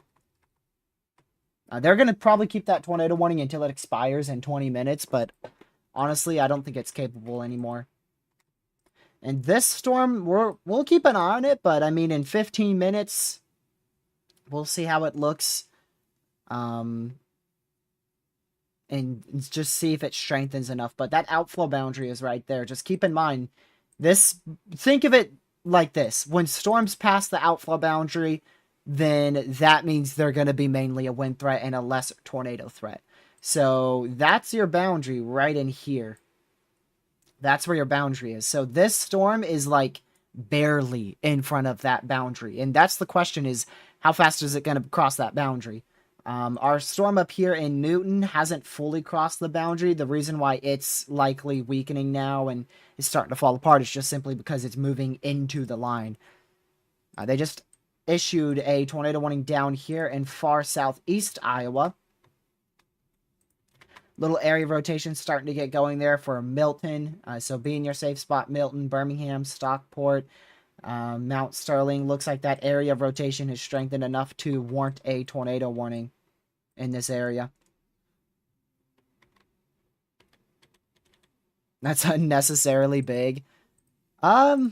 They're going to probably keep that tornado warning until it expires in 20 minutes, but honestly, I don't think it's capable anymore. And this storm, we'll keep an eye on it, but I mean, in 15 minutes, we'll see how it looks. And just see if it strengthens enough. But that outflow boundary is right there. Just keep in mind, think of it like this. When storms pass the outflow boundary, then that means they're going to be mainly a wind threat and a less tornado threat. So that's your boundary right in here. That's where your boundary is. So this storm is like barely in front of that boundary. And that's the question, is how fast is it going to cross that boundary? Our storm up here in Newton hasn't fully crossed the boundary. The reason why it's likely weakening now and is starting to fall apart is just simply because it's moving into the line. They just issued a tornado warning down here in far southeast Iowa. Little area rotation starting to get going there for Milton. So be in your safe spot, Milton, Birmingham, Stockport, Mount Sterling. Looks like that area of rotation is strengthened enough to warrant a tornado warning in this area. That's unnecessarily big. I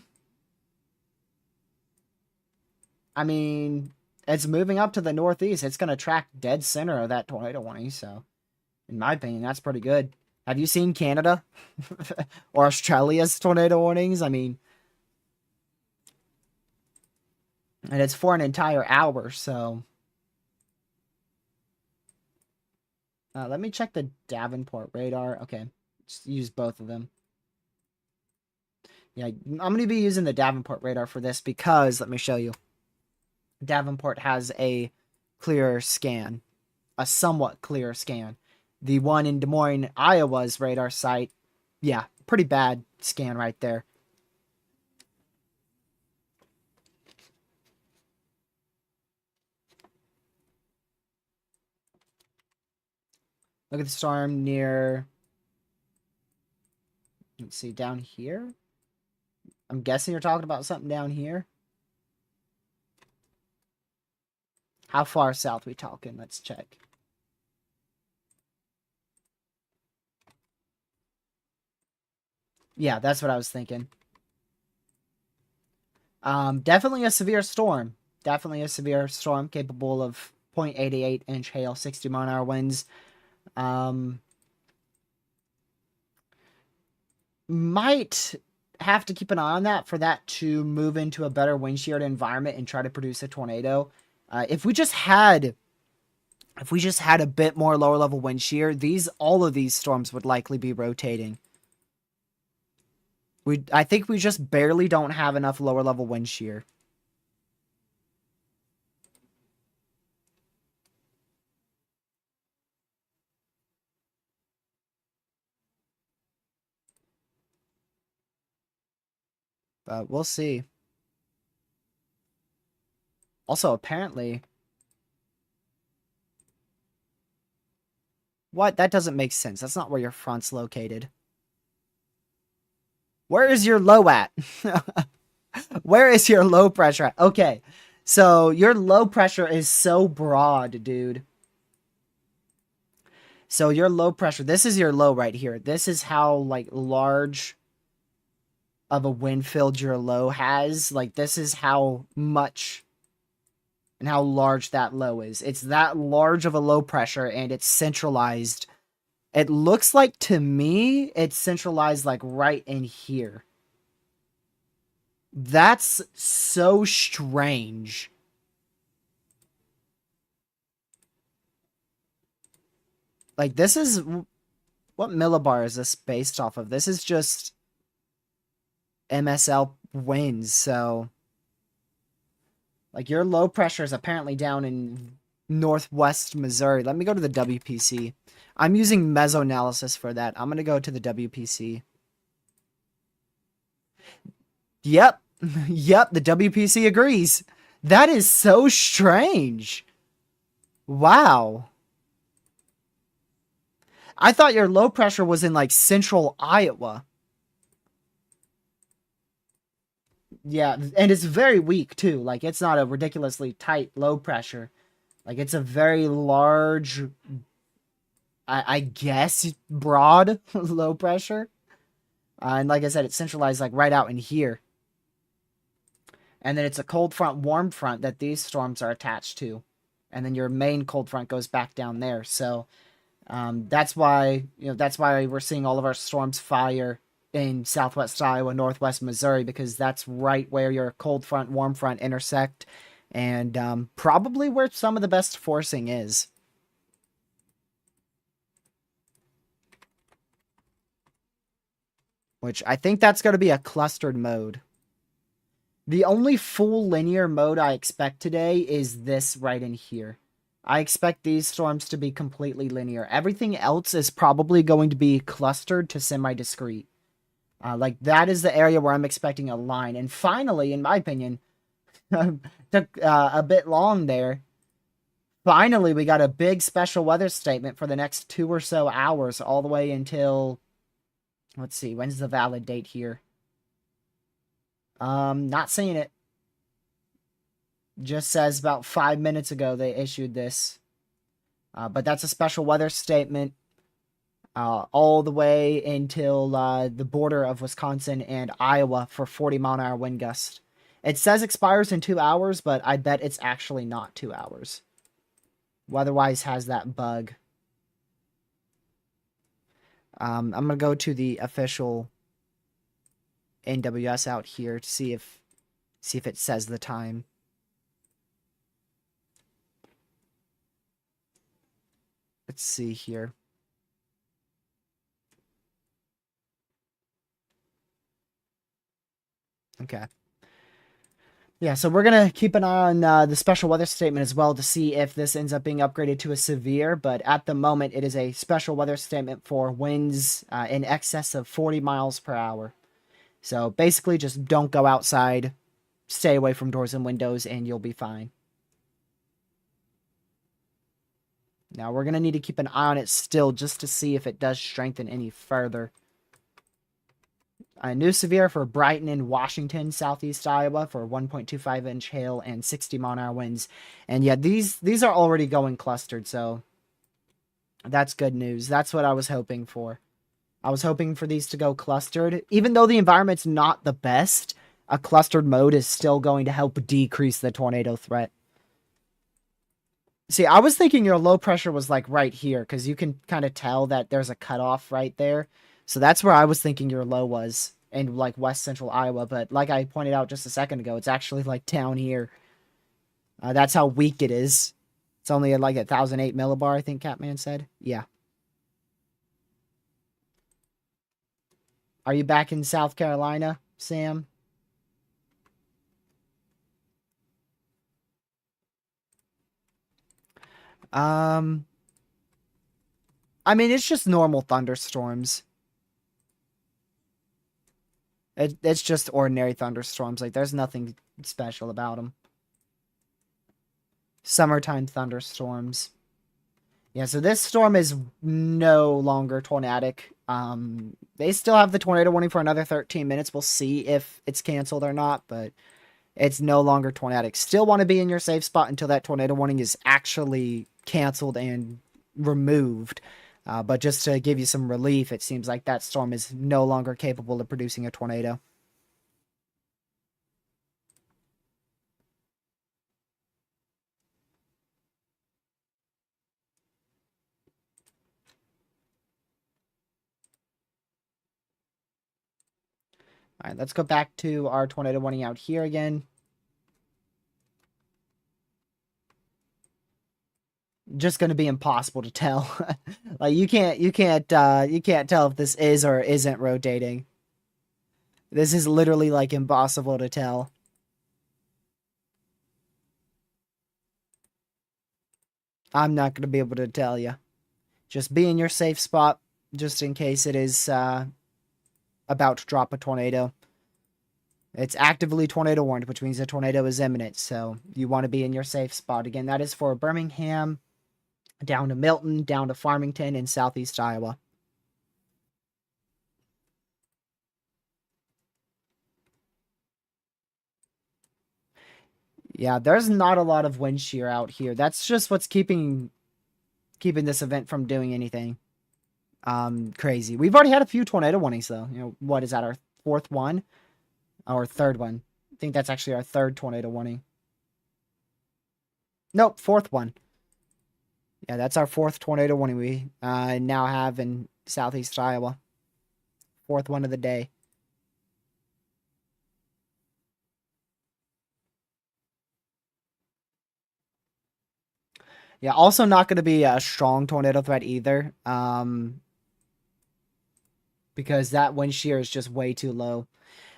mean, it's moving up to the northeast. It's going to track dead center of that tornado warning, so in my opinion, that's pretty good. Have you seen Canada or Australia's tornado warnings? I mean, And it's for an entire hour, so... let me check the Davenport radar. Okay, just use both of them. Yeah, I'm going to be using the Davenport radar for this because, let me show you. Davenport has a clearer scan, a somewhat clearer scan. The one in Des Moines, Iowa's radar site, yeah, pretty bad scan right there. Look at the storm near, let's see, down here? I'm guessing you're talking about something down here. How far south we talking? Let's check. Yeah, that's what I was thinking. Definitely a severe storm. Definitely a severe storm capable of 0.88 inch hail, 60 mile an hour winds. Might have to keep an eye on that for that to move into a better wind shear environment and try to produce a tornado. If we just had a bit more lower level wind shear, all of these storms would likely be rotating. I think we just barely don't have enough lower level wind shear. But we'll see. Also, apparently... What? That doesn't make sense. That's not where your front's located. Where is your low at? Where is your low pressure at? Okay. So, your low pressure is so broad, dude. So, your low pressure... This is your low right here. This is how, like, large of a wind field your low has. Like, this is how much and how large that low is. It's that large of a low pressure, and it's centralized. It looks like, to me, it's centralized, like, right in here. That's so strange. Like, this is... What millibar is this based off of? This is just MSL winds, so... Like, your low pressure is apparently down in northwest Missouri. Let me go to the WPC. I'm using mesoanalysis for that. I'm going to go to the WPC. Yep. Yep, the WPC agrees. That is so strange. Wow. I thought your low pressure was in, like, central Iowa. Yeah, and it's very weak, too. Like, it's not a ridiculously tight low pressure. Like, it's a very large, I guess, broad low pressure. And like I said, it's centralized, like, right out in here. And then it's a cold front, warm front that these storms are attached to. And then your main cold front goes back down there. So that's why we're seeing all of our storms fire in southwest Iowa, northwest Missouri, because that's right where your cold front, warm front intersect, and probably where some of the best forcing is. Which I think that's going to be a clustered mode. The only full linear mode I expect today is this right in here. I expect these storms to be completely linear. Everything else is probably going to be clustered to semi-discrete. Like, that is the area where I'm expecting a line. And finally, in my opinion, took a bit long there. Finally, we got a big special weather statement for the next 2 or so hours, all the way until... Let's see, when's the valid date here? Not seeing it. Just says about 5 minutes ago they issued this. But that's a special weather statement all the way until the border of Wisconsin and Iowa for 40 mile an hour wind gust. It says expires in 2 hours, but I bet it's actually not 2 hours. Weatherwise has that bug. I'm going to go to the official NWS out here to see if it says the time. Let's see here. Okay. Yeah, so we're going to keep an eye on the special weather statement as well to see if this ends up being upgraded to a severe. But at the moment, it is a special weather statement for winds in excess of 40 miles per hour. So basically, just don't go outside, stay away from doors and windows, and you'll be fine. Now, we're going to need to keep an eye on it still just to see if it does strengthen any further. A new severe for Brighton and Washington, southeast Iowa, for 1.25-inch hail and 60-mile-an-hour winds. And yeah, these are already going clustered, so that's good news. That's what I was hoping for. I was hoping for these to go clustered. Even though the environment's not the best, a clustered mode is still going to help decrease the tornado threat. See, I was thinking your low pressure was like right here, because you can kind of tell that there's a cutoff right there. So that's where I was thinking your low was, in like west central Iowa. But like I pointed out just a second ago, it's actually like down here. That's how weak it is. It's only at like 1,008 millibar, I think Catman said. Yeah. Are you back in South Carolina, Sam? Um, I mean, it's just normal thunderstorms. It's just ordinary thunderstorms. Like, there's nothing special about them. Summertime thunderstorms. Yeah, so this storm is no longer tornadic. They still have the tornado warning for another 13 minutes. We'll see if it's canceled or not, but it's no longer tornadic. Still want to be in your safe spot until that tornado warning is actually canceled and removed. But just to give you some relief, it seems like that storm is no longer capable of producing a tornado. All right, let's go back to our tornado warning out here again. Just going to be impossible to tell. Like you can't tell if this is or isn't rotating. This is literally like impossible to tell. I'm not going to be able to tell you. Just be in your safe spot just in case it is about to drop a tornado. It's actively tornado warned, which means a tornado is imminent. So you want to be in your safe spot. Again, that is for Birmingham, down to Milton, down to Farmington, in southeast Iowa. Yeah, there's not a lot of wind shear out here. That's just what's keeping this event from doing anything crazy. We've already had a few tornado warnings though. You know, what is that, our fourth one? Our third one. I think that's actually our third tornado warning. Nope, fourth one. Yeah, that's our fourth tornado warning we now have in southeast Iowa. Fourth one of the day. Yeah, also not going to be a strong tornado threat either. Because that wind shear is just way too low.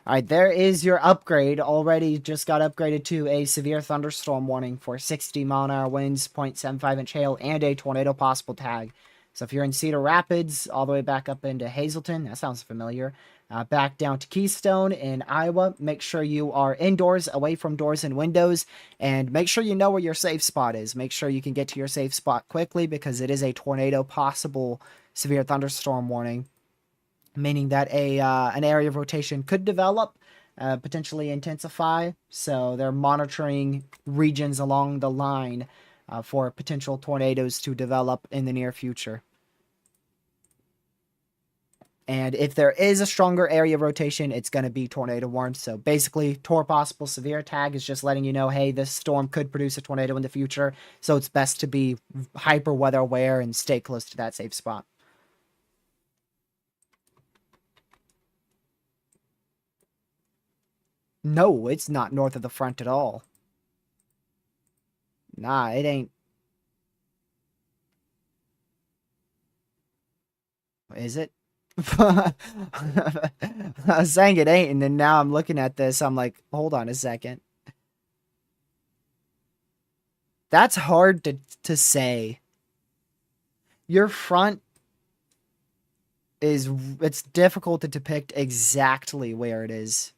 All right, there is your upgrade. Already just got upgraded to a severe thunderstorm warning for 60-mile-an-hour winds, 0.75-inch hail, and a tornado possible tag. So if you're in Cedar Rapids, all the way back up into Hazleton, that sounds familiar, back down to Keystone in Iowa, make sure you are indoors, away from doors and windows, and make sure you know where your safe spot is. Make sure you can get to your safe spot quickly because it is a tornado possible severe thunderstorm warning, meaning that an area of rotation could develop, potentially intensify. So they're monitoring regions along the line for potential tornadoes to develop in the near future. And if there is a stronger area of rotation, it's going to be tornado warned. So basically, Tor possible severe tag is just letting you know, hey, this storm could produce a tornado in the future. So it's best to be hyper weather aware and stay close to that safe spot. No, it's not north of the front at all. Nah, it ain't. Is it? I was saying it ain't, and then now I'm looking at this. I'm like, hold on a second. That's hard to say. Your front is it's difficult to depict exactly where it is.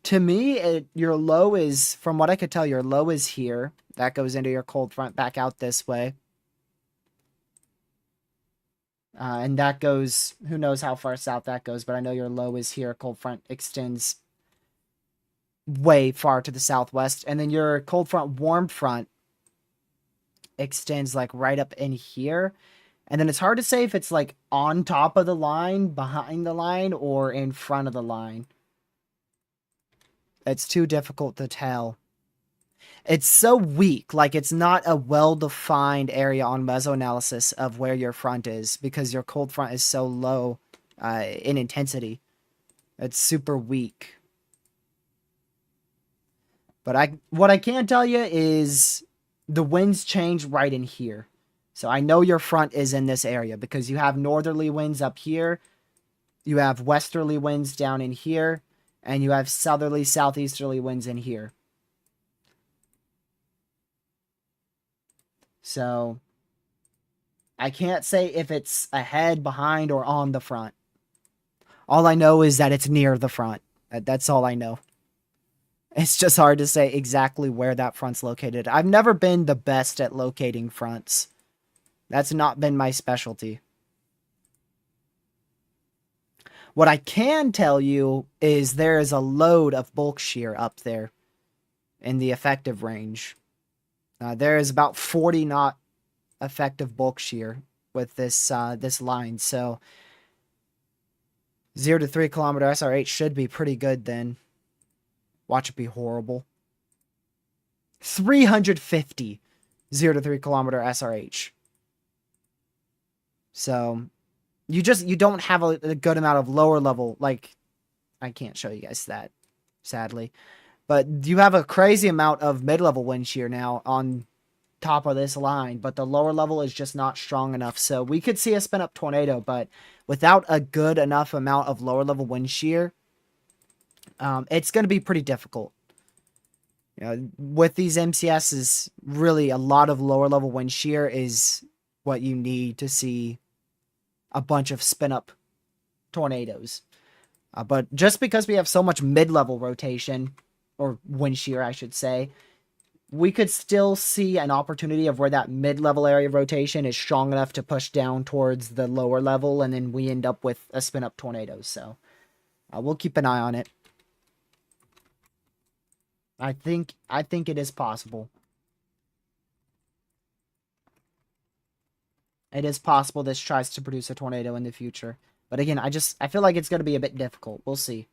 To me, your low is, from what I could tell, your low is here. That goes into your cold front back out this way. And that goes, who knows how far south that goes, but I know your low is here. Cold front extends way far to the southwest. And then your cold front, warm front extends like right up in here. And then it's hard to say if it's like on top of the line, behind the line, or in front of the line. It's too difficult to tell. It's so weak, like it's not a well-defined area on mesoanalysis of where your front is because your cold front is so low in intensity. It's super weak. But what I can tell you is the winds change right in here. So I know your front is in this area because you have northerly winds up here, you have westerly winds down in here, and you have southerly, southeasterly winds in here. So I can't say if it's ahead, behind, or on the front. All I know is that it's near the front. That's all I know. It's just hard to say exactly where that front's located. I've never been the best at locating fronts. That's not been my specialty. What I can tell you is there is a load of bulk shear up there in the effective range. There is about 40 knot effective bulk shear with this this line, so 0 to 3 kilometer SRH should be pretty good then. Watch it be horrible. 350 0 to 3 kilometer SRH. So you don't have a good amount of lower level, like I can't show you guys that, sadly. But you have a crazy amount of mid-level wind shear now on top of this line, but the lower level is just not strong enough. So we could see a spin-up tornado, but without a good enough amount of lower level wind shear, it's going to be pretty difficult. You know, with these MCSs, really a lot of lower level wind shear is what you need to see a bunch of spin-up tornadoes. But just because we have so much mid-level rotation, or wind shear, I should say, we could still see an opportunity of where that mid-level area of rotation is strong enough to push down towards the lower level, and then we end up with a spin-up tornado. So we'll keep an eye on it. I think it is possible. It is possible this tries to produce a tornado in the future. But again, I feel like it's going to be a bit difficult. We'll see.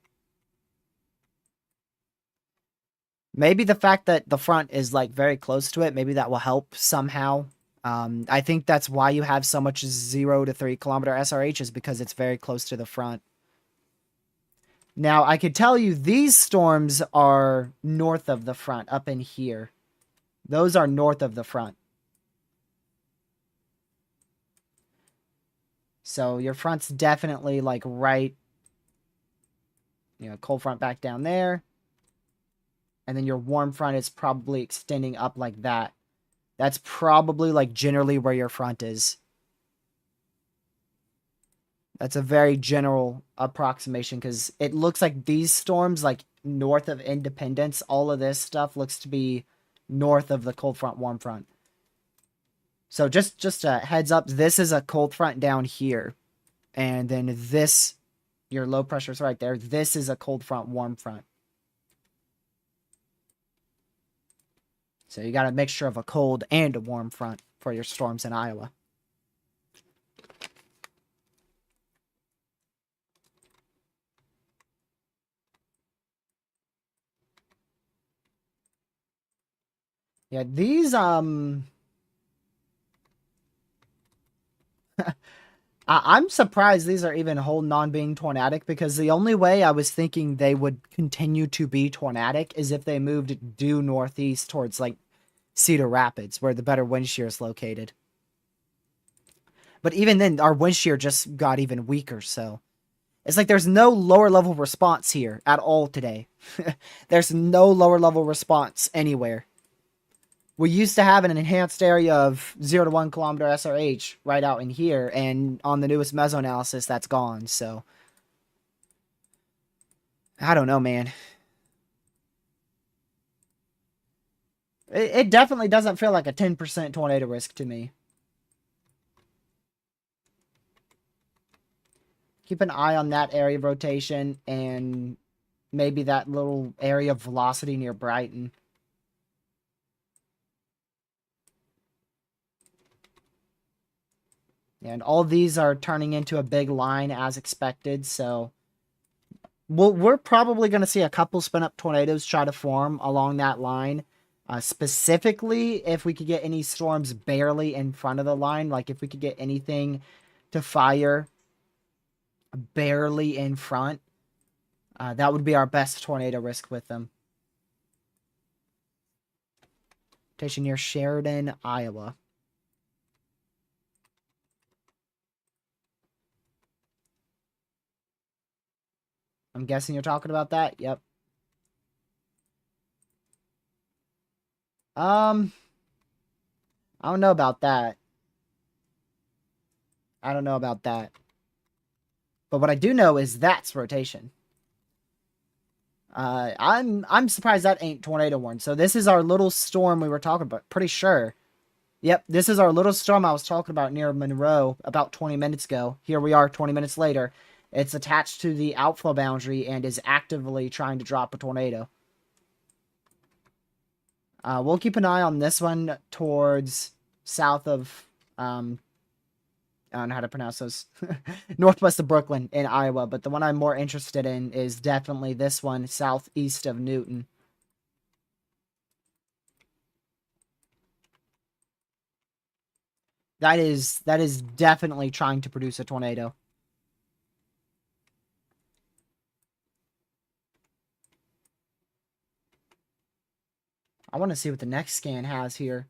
Maybe the fact that the front is like very close to it, maybe that will help somehow. I think that's why you have so much 0 to 3 kilometer SRH, is because it's very close to the front. Now, I could tell you these storms are north of the front, up in here. Those are north of the front. So your front's definitely like right, cold front back down there. And then your warm front is probably extending up like that. That's probably like generally where your front is. That's a very general approximation because it looks like these storms, like north of Independence, all of this stuff looks to be north of the cold front, warm front. So just a heads up, this is a cold front down here. And then this, your low pressure is right there. This is a cold front, warm front. So you got a mixture of a cold and a warm front for your storms in Iowa. Yeah, these, I'm surprised these are even holding on being tornadic, because the only way I was thinking they would continue to be tornadic is if they moved due northeast towards, like, Cedar Rapids, where the better wind shear is located. But even then, our wind shear just got even weaker, so it's like there's no lower level response here at all today. There's no lower level response anywhere. We used to have an enhanced area of 0 to 1 kilometer SRH right out in here, and on the newest meso analysis, that's gone. So I don't know, man. It definitely doesn't feel like a 10% tornado risk to me. Keep an eye on that area of rotation and maybe that little area of velocity near Brighton. And all these are turning into a big line as expected, so we're probably going to see a couple spin up tornadoes try to form along that line. Specifically, if we could get any storms barely in front of the line, like if we could get anything to fire barely in front, that would be our best tornado risk with them. Station near Sheridan, Iowa. I'm guessing you're talking about that? Yep. I don't know about that. I don't know about that. But what I do know is that's rotation. I'm surprised that ain't tornado warning. So this is our little storm we were talking about. Pretty sure. Yep, this is our little storm I was talking about near Monroe about 20 minutes ago. Here we are 20 minutes later. It's attached to the outflow boundary and is actively trying to drop a tornado. We'll keep an eye on this one towards south of, I don't know how to pronounce those, northwest of Brooklyn in Iowa, but the one I'm more interested in is definitely this one southeast of Newton. That is definitely trying to produce a tornado. I want to see what the next scan has here.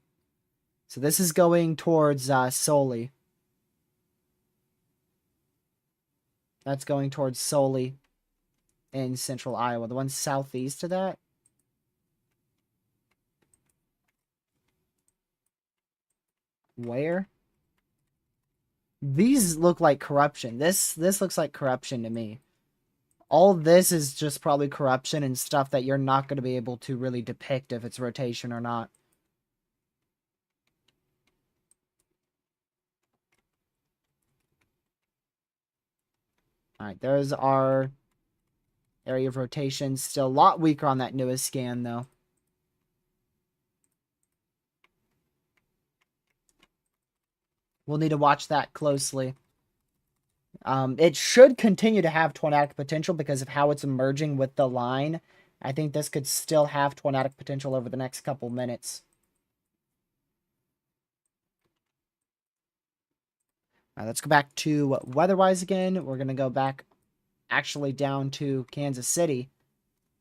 So this is going towards Soli. That's going towards Soli in central Iowa. The one southeast of that. Where? These look like corruption. This looks like corruption to me. All this is just probably corruption and stuff that you're not going to be able to really depict if it's rotation or not. Alright, there's our area of rotation. Still a lot weaker on that newest scan, though. We'll need to watch that closely. It should continue to have tornadic potential because of how it's emerging with the line. I think this could still have tornadic potential over the next couple minutes. Let's go back to weather-wise again. We're going to go back actually down to Kansas City.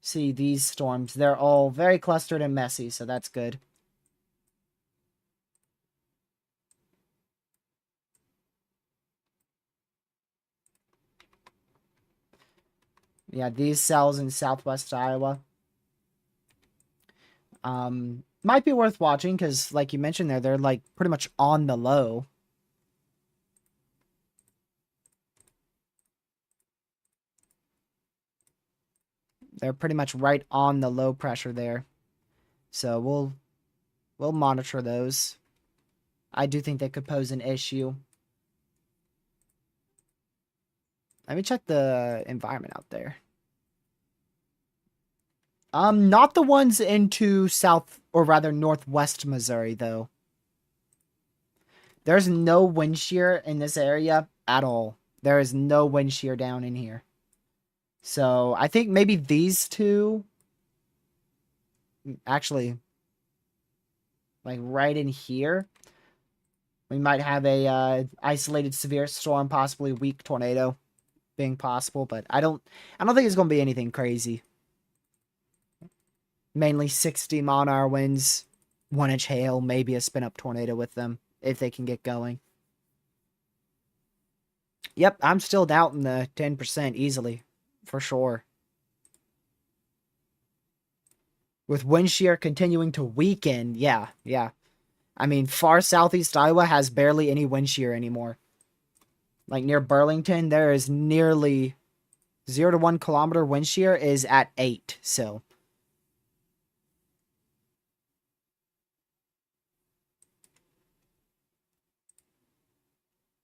See these storms. They're all very clustered and messy, so that's good. Yeah, these cells in southwest Iowa. Might be worth watching because, like you mentioned there, they're like pretty much on the low. They're pretty much right on the low pressure there. So we'll monitor those. I do think they could pose an issue. Let me check the environment out there. Not the ones into south, or rather northwest Missouri, though. There's no wind shear in this area at all. There is no wind shear down in here. So I think maybe these two, actually, like right in here, we might have a isolated severe storm, possibly weak tornado being possible, but I don't think it's going to be anything crazy. Mainly 60 mile-an-hour winds, 1-inch hail, maybe a spin-up tornado with them if they can get going. Yep, I'm still doubting the 10% easily, for sure. With wind shear continuing to weaken, yeah. I mean, far southeast Iowa has barely any wind shear anymore. Like near Burlington, there is nearly 0 to 1 kilometer wind shear is at 8, so.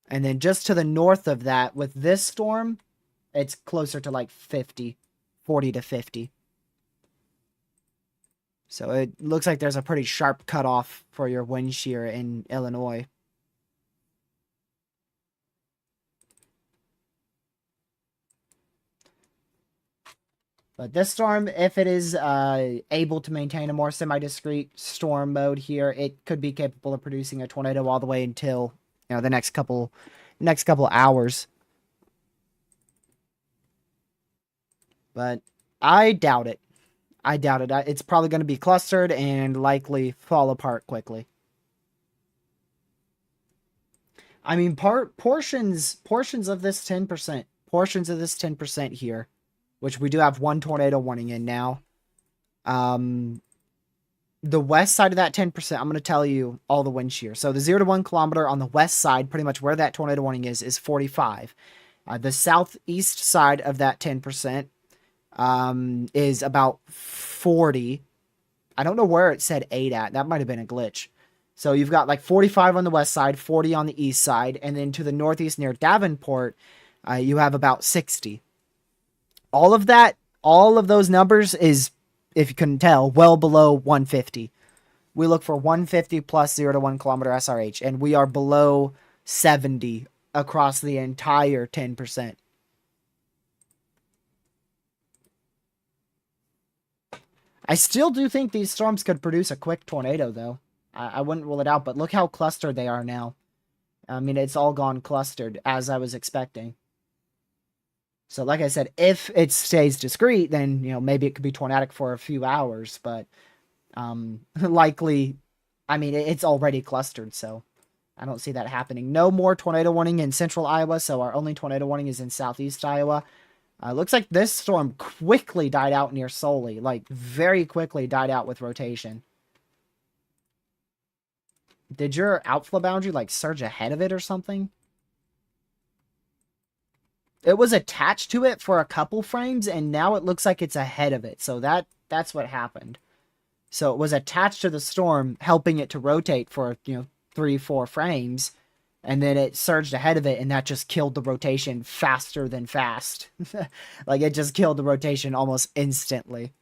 And then just to the north of that, with this storm, it's closer to like 50, 40 to 50. So it looks like there's a pretty sharp cutoff for your wind shear in Illinois. But this storm, if it is able to maintain a more semi-discrete storm mode here, it could be capable of producing a tornado all the way until the next couple hours. But I doubt it. I doubt it. It's probably going to be clustered and likely fall apart quickly. I mean, portions of this 10% here, which we do have one tornado warning in now. The west side of that 10%, I'm going to tell you all the wind shear. So the 0 to 1 kilometer on the west side, pretty much where that tornado warning is 45. The southeast side of that 10% is about 40. I don't know where it said 8 at. That might have been a glitch. So you've got like 45 on the west side, 40 on the east side, and then to the northeast near Davenport, you have about 60. All of those numbers is, if you couldn't tell, well below 150. We look for 150 plus 0 to 1 kilometer SRH, and we are below 70 across the entire 10%. I still do think these storms could produce a quick tornado, though. I wouldn't rule it out, but look how clustered they are now. I mean, it's all gone clustered, as I was expecting. So, like I said, if it stays discrete, then, maybe it could be tornadic for a few hours, but likely, I mean, it's already clustered, so I don't see that happening. No more tornado warning in central Iowa, so our only tornado warning is in southeast Iowa. Looks like this storm quickly died out near Soli, like very quickly died out with rotation. Did your outflow boundary like surge ahead of it or something? It was attached to it for a couple frames, and now it looks like it's ahead of it. So that's what happened. So it was attached to the storm, helping it to rotate for 3-4 frames, and then it surged ahead of it, and that just killed the rotation faster than fast. Like, it just killed the rotation almost instantly.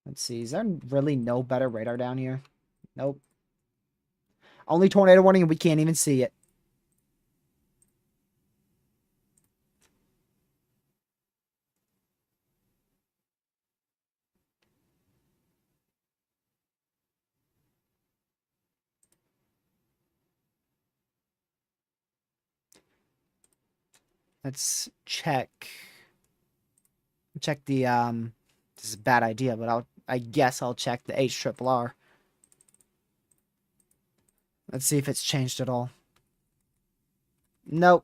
Let's see. Is there really no better radar down here? Nope. Only tornado warning, and we can't even see it. Let's check. Check the this is a bad idea, but I guess I'll check the HRRR. Let's see if it's changed at all. Nope.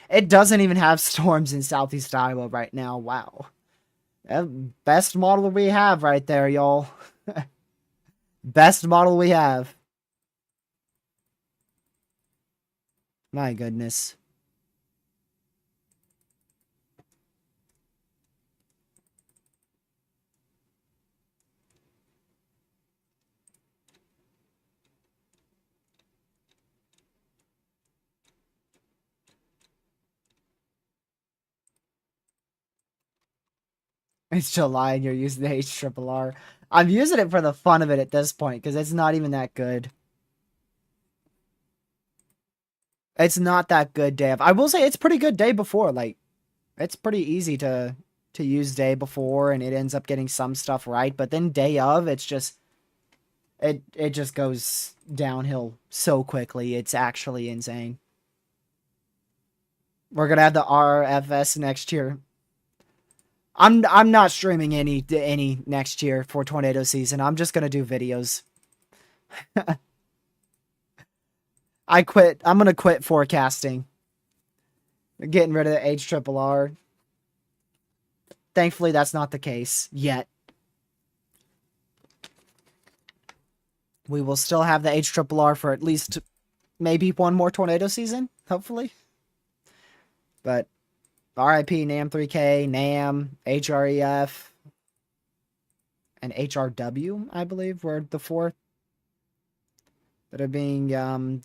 It doesn't even have storms in southeast Iowa right now. Wow. Best model we have right there, y'all. Best model we have. My goodness. It's July and you're using the HRRR. I'm using it for the fun of it at this point because it's not even that good. It's not that good, Dave. I will say it's pretty good day before. Like, it's pretty easy to use day before, and it ends up getting some stuff right. But then day of, it's just it just goes downhill so quickly. It's actually insane. We're gonna have the RFS next year. I'm not streaming any next year for tornado season. I'm just gonna do videos. I quit. I'm gonna quit forecasting. Getting rid of the HRRR. Thankfully, that's not the case yet. We will still have the HRRR for at least maybe one more tornado season, hopefully. But RIP NAM 3K, NAM, HREF, and HRW, I believe, were the four that are being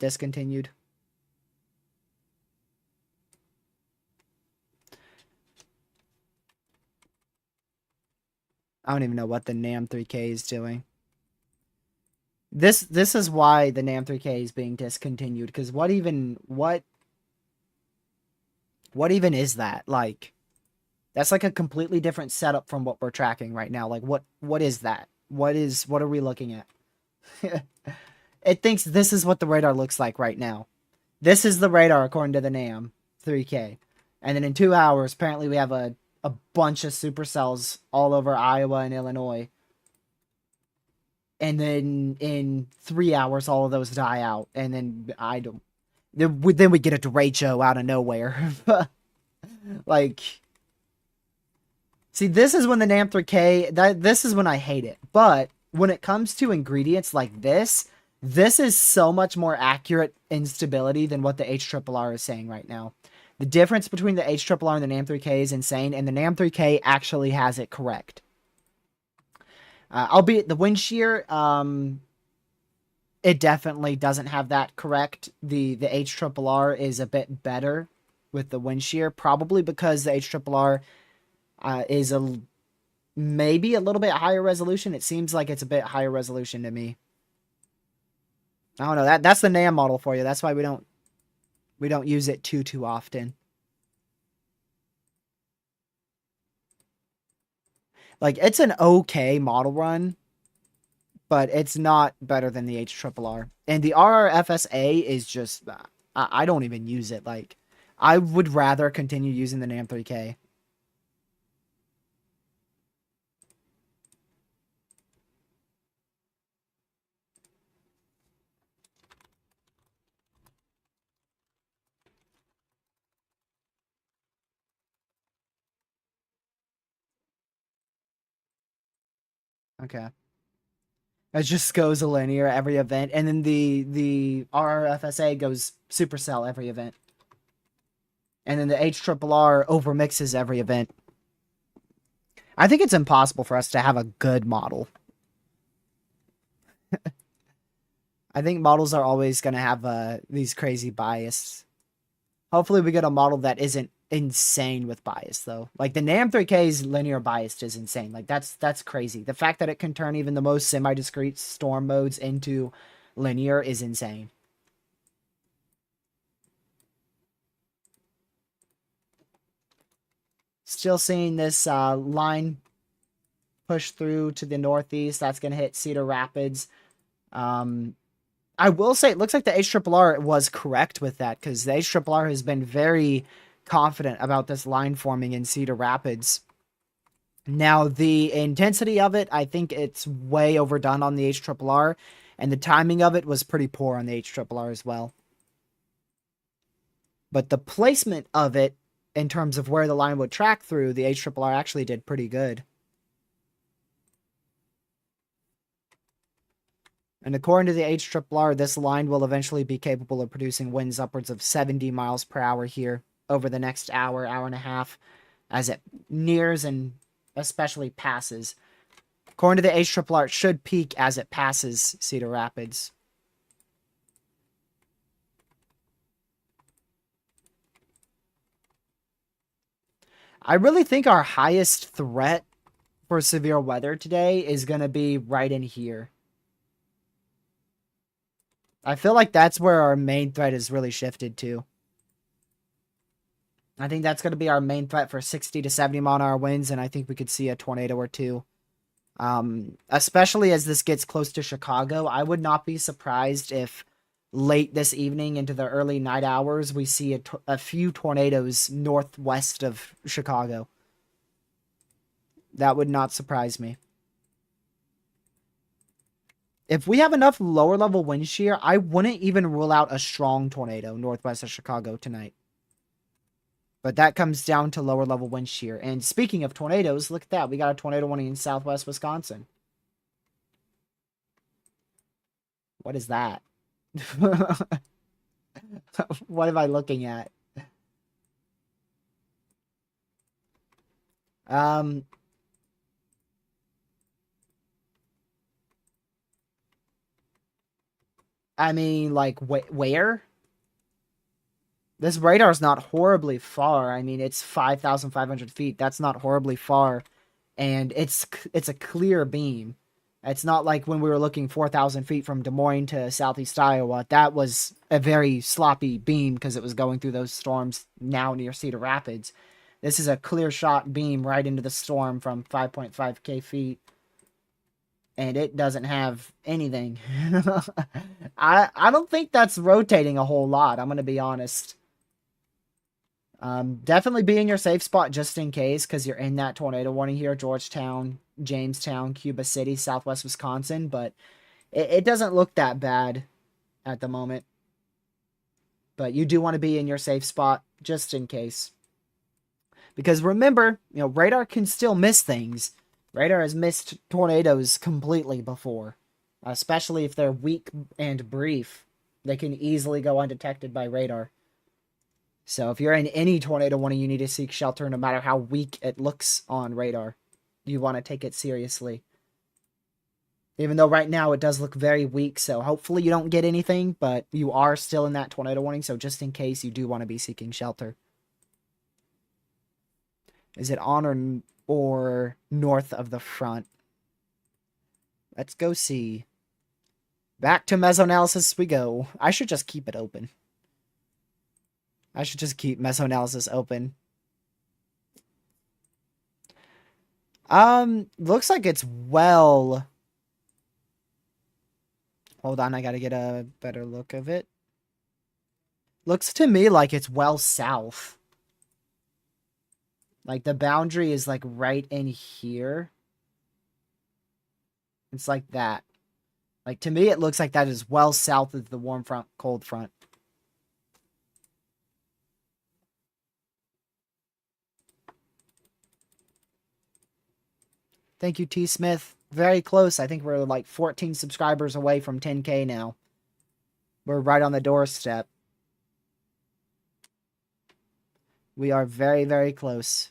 discontinued. I don't even know what the NAM 3K is doing. This is why the NAM 3K is being discontinued, because what even is that? Like, that's like a completely different setup from what we're tracking right now. Like, what is that? What are we looking at? It thinks this is what the radar looks like right now. This is the radar according to the NAM 3K. And then in 2 hours, apparently we have a bunch of supercells all over Iowa and Illinois. And then in 3 hours, all of those die out. And then then we get a derecho out of nowhere. Like, see, this is when the NAM 3K, this is when I hate it. But when it comes to ingredients like this is so much more accurate instability than what the HRRR is saying right now. The difference between the HRRR and the NAM 3K is insane, and the NAM 3K actually has it correct. Albeit the wind shear, it definitely doesn't have that correct. The HRRR is a bit better with the wind shear, probably because the HRRR is maybe a little bit higher resolution. It seems like it's a bit higher resolution to me. I don't know. That's the NAM model for you. That's why we don't use it too often. Like, it's an okay model run, but it's not better than the HRRR. And the RRFSA is just, I don't even use it. Like, I would rather continue using the NAM 3K. Okay. It just goes a linear every event, and then the RRFSA goes supercell every event. And then the HRRR overmixes every event. I think it's impossible for us to have a good model. I think models are always going to have these crazy bias. Hopefully we get a model that isn't insane with bias, though. Like, the NAM 3K's linear biased is insane. Like, that's crazy. The fact that it can turn even the most semi-discrete storm modes into linear is insane. Still seeing this line push through to the northeast. That's going to hit Cedar Rapids. I will say it looks like the HRRR was correct with that, because the HRRR has been very confident about this line forming in Cedar Rapids. Now, the intensity of it, I think it's way overdone on the HRRR, and the timing of it was pretty poor on the HRRR as well. But the placement of it, in terms of where the line would track through, the HRRR actually did pretty good. And according to the HRRR, this line will eventually be capable of producing winds upwards of 70 miles per hour here over the next hour and a half as it nears and especially passes. According to the HRRR, it should peak as it passes Cedar Rapids. I really think our highest threat for severe weather today is going to be right in here. I feel like that's where our main threat is really shifted to. I think that's going to be our main threat for 60 to 70 mile an hour winds, and I think we could see a tornado or two. Especially as this gets close to Chicago, I would not be surprised if late this evening into the early night hours we see a few tornadoes northwest of Chicago. That would not surprise me. If we have enough lower level wind shear, I wouldn't even rule out a strong tornado northwest of Chicago tonight. But that comes down to lower level wind shear. And speaking of tornadoes, look at that. We got a tornado warning in southwest Wisconsin. What is that? What am I looking at? Um, I mean, like, where? This radar is not horribly far. I mean, it's 5,500 feet. That's not horribly far. And it's a clear beam. It's not like when we were looking 4,000 feet from Des Moines to southeast Iowa. That was a very sloppy beam because it was going through those storms now near Cedar Rapids. This is a clear shot beam right into the storm from 5.5k feet. And it doesn't have anything. I don't think that's rotating a whole lot. I'm going to be honest. Definitely be in your safe spot just in case, because you're in that tornado warning here, Georgetown, Jamestown, Cuba City, southwest Wisconsin, but it doesn't look that bad at the moment. But you do want to be in your safe spot just in case. Because remember, radar can still miss things. Radar has missed tornadoes completely before, especially if they're weak and brief. They can easily go undetected by radar. So if you're in any tornado warning, you need to seek shelter no matter how weak it looks on radar. You want to take it seriously. Even though right now it does look very weak, so hopefully you don't get anything, but you are still in that tornado warning, so just in case, you do want to be seeking shelter. Is it on or north of the front? Let's go see. Back to mesoanalysis we go. I should just keep it open. I should just keep mesoanalysis open. Looks like it's well. Hold on, I gotta get a better look of it. Looks to me like it's well south. Like the boundary is like right in here. It's like that. Like to me, it looks like that is well south of the warm front, cold front. Thank you, T. Smith. Very close. I think we're like 14 subscribers away from 10K now. We're right on the doorstep. We are very, very close.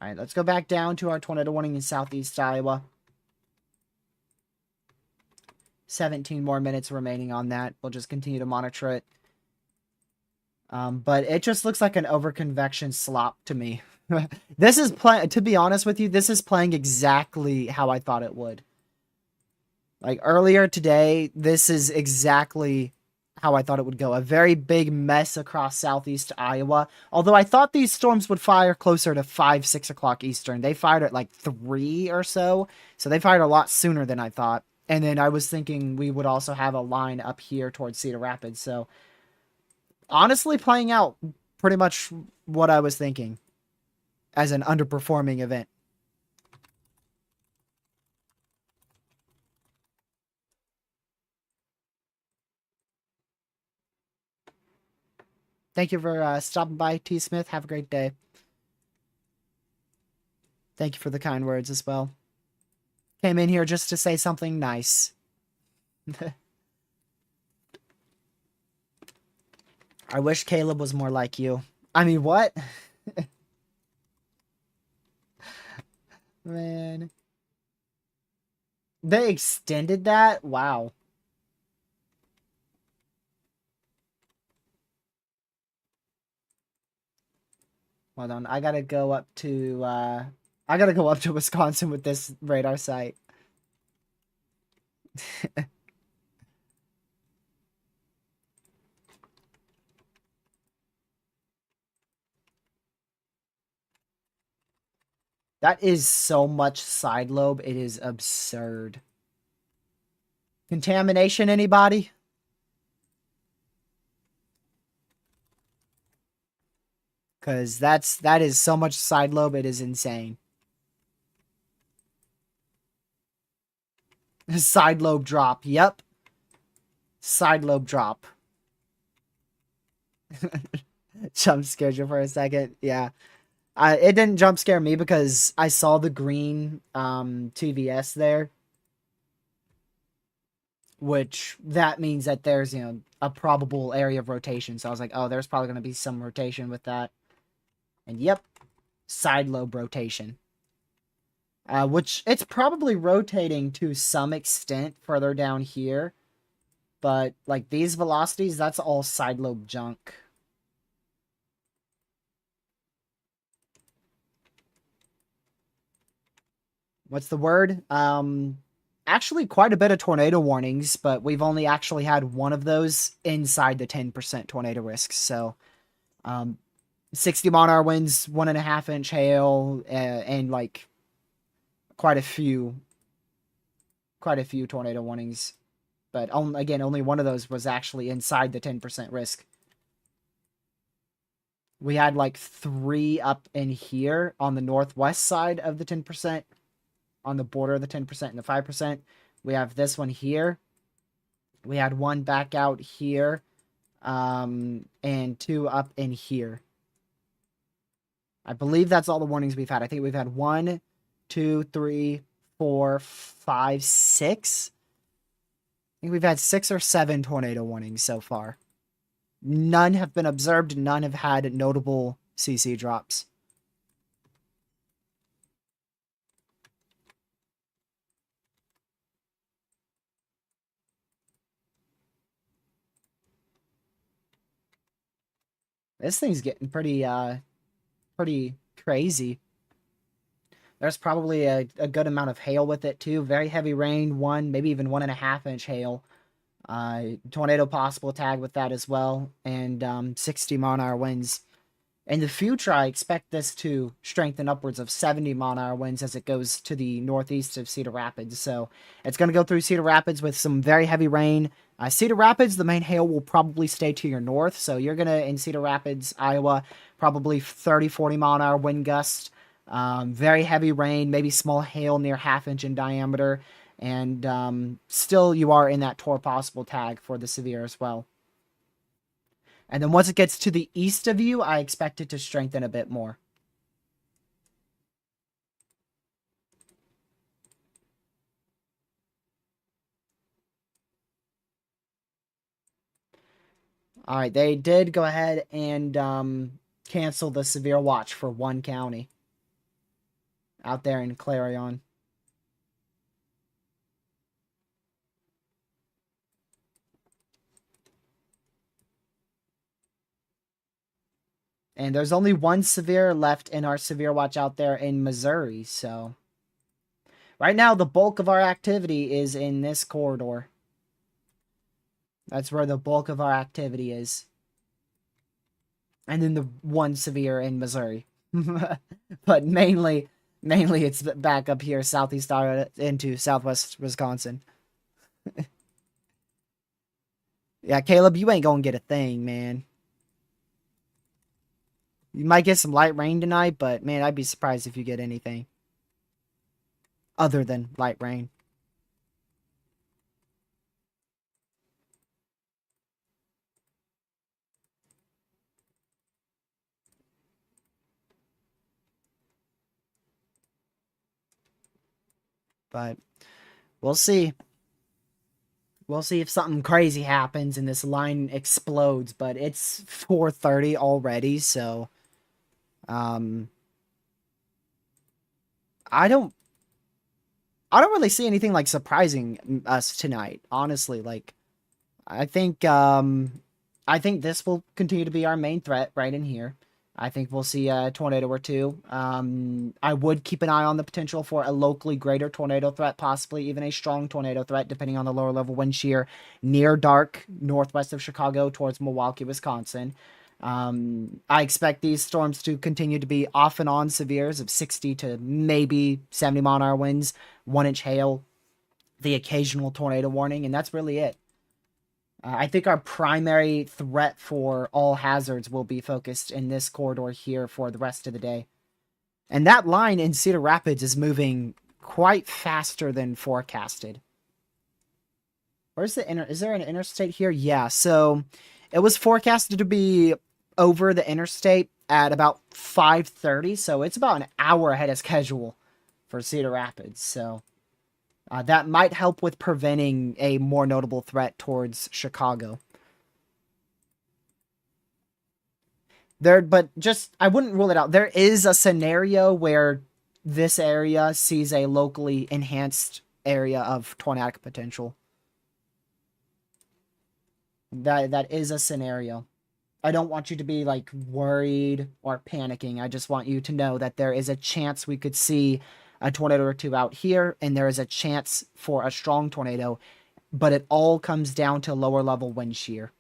All right, let's go back down to our tornado warning in southeast Iowa. 17 more minutes remaining on that. We'll just continue to monitor it. But it just looks like an overconvection slop to me. This is to be honest with you, this is playing exactly how I thought it would. Like earlier today, this is exactly how I thought it would go. A very big mess across southeast Iowa. Although I thought these storms would fire closer to 5, 6 o'clock Eastern. They fired at like 3 or so. So they fired a lot sooner than I thought. And then I was thinking we would also have a line up here towards Cedar Rapids. So honestly, playing out pretty much what I was thinking as an underperforming event. Thank you for stopping by, T. Smith. Have a great day. Thank you for the kind words as well. Came in here just to say something nice. I wish Caleb was more like you. I mean, what? Man. They extended that? Wow. Hold on. I gotta go up to Wisconsin with this radar site. That is so much side lobe. It is absurd. Contamination, anybody? Because that is so much side lobe. It is insane. Side lobe drop. Yep. Side lobe drop. Jump scared you for a second. Yeah. It didn't jump scare me because I saw the green TVS there, which that means that there's, a probable area of rotation. So I was like, oh, there's probably going to be some rotation with that. And yep, side lobe rotation. Which it's probably rotating to some extent further down here. But like these velocities, that's all side lobe junk. What's the word? Actually quite a bit of tornado warnings, but we've only actually had one of those inside the 10% tornado risk. So, 60 mile an hour winds, 1.5 inch hail, and like quite a few tornado warnings. But again, only one of those was actually inside the 10% risk. We had like 3 up in here on the northwest side of the 10%, on the border of the 10% and the 5%. We have this one here. We had 1 back out here, and 2 up in here. I believe that's all the warnings we've had. I think we've had 1, 2, 3, 4, 5, 6. I think we've had 6 or 7 tornado warnings so far. None have been observed. None have had notable CC drops. This thing's getting pretty crazy. There's probably a good amount of hail with it too. Very heavy rain, 1, maybe even 1.5 inch hail. Tornado possible tag with that as well, and 60 mile an hour winds. In the future, I expect this to strengthen upwards of 70 mile an hour winds as it goes to the northeast of Cedar Rapids. So it's going to go through Cedar Rapids with some very heavy rain. Cedar Rapids, the main hail will probably stay to your north. So you're going to, in Cedar Rapids, Iowa, probably 30, 40 mile an hour wind gust. Very heavy rain, maybe small hail near 1/2 inch in diameter. And still you are in that Tor possible tag for the severe as well. And then once it gets to the east of you, I expect it to strengthen a bit more. All right, they did go ahead and cancel the severe watch for 1 county out there in Clarion. And there's only 1 severe left in our severe watch out there in Missouri. So right now, the bulk of our activity is in this corridor. That's where the bulk of our activity is. And then the 1 severe in Missouri. But mainly it's back up here southeast into southwest Wisconsin. Yeah, Caleb, you ain't gonna get a thing, man. You might get some light rain tonight, but man, I'd be surprised if you get anything other than light rain. But we'll see. We'll see if something crazy happens and this line explodes, but it's 4:30 already, so um I don't really see anything like surprising us tonight, honestly. Like I think this will continue to be our main threat right in here. I think we'll see a tornado or two. I would keep an eye on the potential for a locally greater tornado threat, possibly even a strong tornado threat, depending on the lower level wind shear near dark northwest of Chicago towards Milwaukee, Wisconsin. I expect these storms to continue to be off and on severes of 60 to maybe 70 mile an hour winds, 1 inch hail, the occasional tornado warning, and that's really it. I think our primary threat for all hazards will be focused in this corridor here for the rest of the day. And that line in Cedar Rapids is moving quite faster than forecasted. Where's is there an interstate here? Yeah, so it was forecasted to be over the interstate at about 5:30, so it's about an hour ahead of schedule for Cedar Rapids. So that might help with preventing a more notable threat towards Chicago. But just I wouldn't rule it out. There is a scenario where this area sees a locally enhanced area of tornadic potential. That is a scenario. I don't want you to be like worried or panicking. I just want you to know that there is a chance we could see a tornado or two out here, and there is a chance for a strong tornado, but it all comes down to lower level wind shear.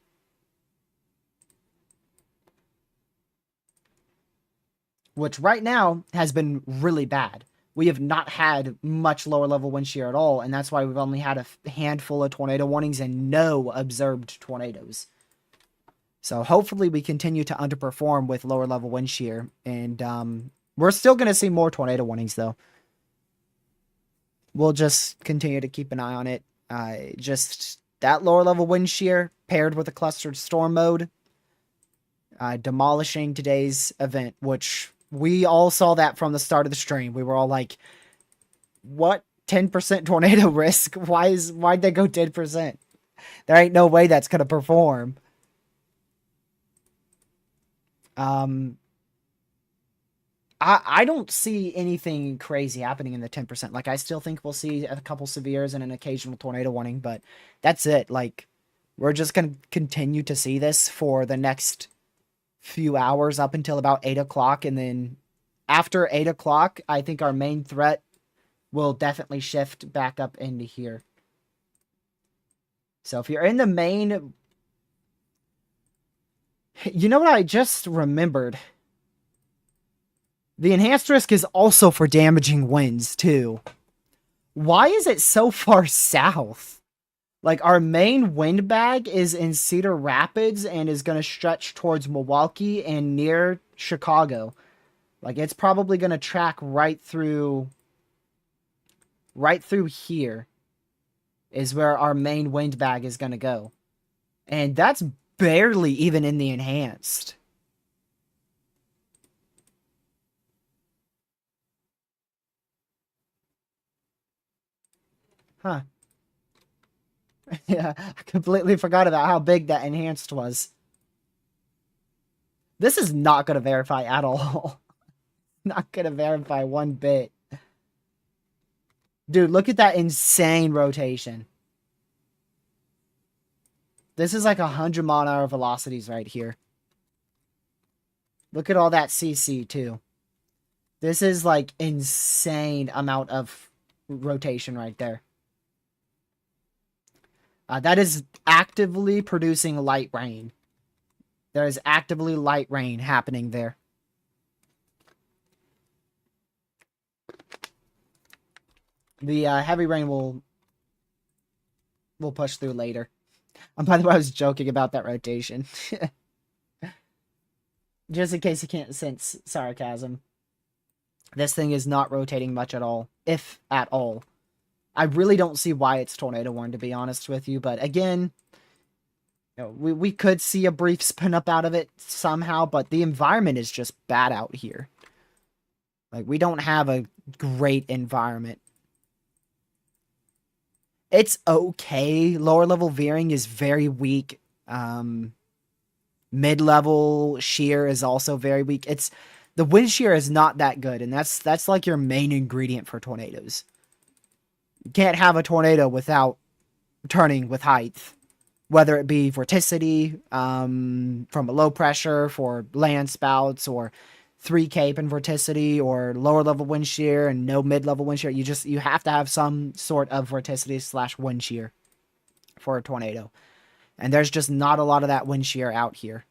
Which right now has been really bad. We have not had much lower level wind shear at all, and that's why we've only had a handful of tornado warnings and no observed tornadoes. So hopefully we continue to underperform with lower level wind shear, and we're still going to see more tornado warnings though. We'll just continue to keep an eye on it. Just that lower level wind shear paired with a clustered storm mode, demolishing today's event, which we all saw that from the start of the stream. We were all like, what? 10% tornado risk? Why'd they go 10%? There ain't no way that's going to perform. I don't see anything crazy happening in the 10%. Like, I still think we'll see a couple severes and an occasional tornado warning, but that's it. Like, we're just going to continue to see this for the next few hours up until about 8 o'clock. And then after 8 o'clock, I think our main threat will definitely shift back up into here. So if you're in the main... You know what I just remembered? The enhanced risk is also for damaging winds, too. Why is it so far south? Like, our main wind bag is in Cedar Rapids and is going to stretch towards Milwaukee and near Chicago. Like, it's probably going to track right through here is where our main wind bag is going to go. And that's barely even in the enhanced. Huh. Yeah, I completely forgot about how big that enhanced was. This is not going to verify at all. Not going to verify one bit. Dude, look at that insane rotation. This is like 100 mile an hour velocities right here. Look at all that CC too. This is like insane amount of rotation right there. That is actively producing light rain. There is actively light rain happening there. The heavy rain will push through later. By the way, I was joking about that rotation. Just in case you can't sense sarcasm. This thing is not rotating much at all, if at all. I really don't see why it's tornado warned, to be honest with you. But again, you know, we could see a brief spin up out of it somehow, but the environment is just bad out here. Like, we don't have a great environment. It's okay. Lower level veering is very weak. Mid-level shear is also very weak. The wind shear is not that good, and that's like your main ingredient for tornadoes. You can't have a tornado without turning with height, whether it be vorticity from a low pressure for land spouts, or 3 cape and vorticity, or lower level wind shear and no mid-level wind shear. You have to have some sort of vorticity / wind shear for a tornado, and there's just not a lot of that wind shear out here.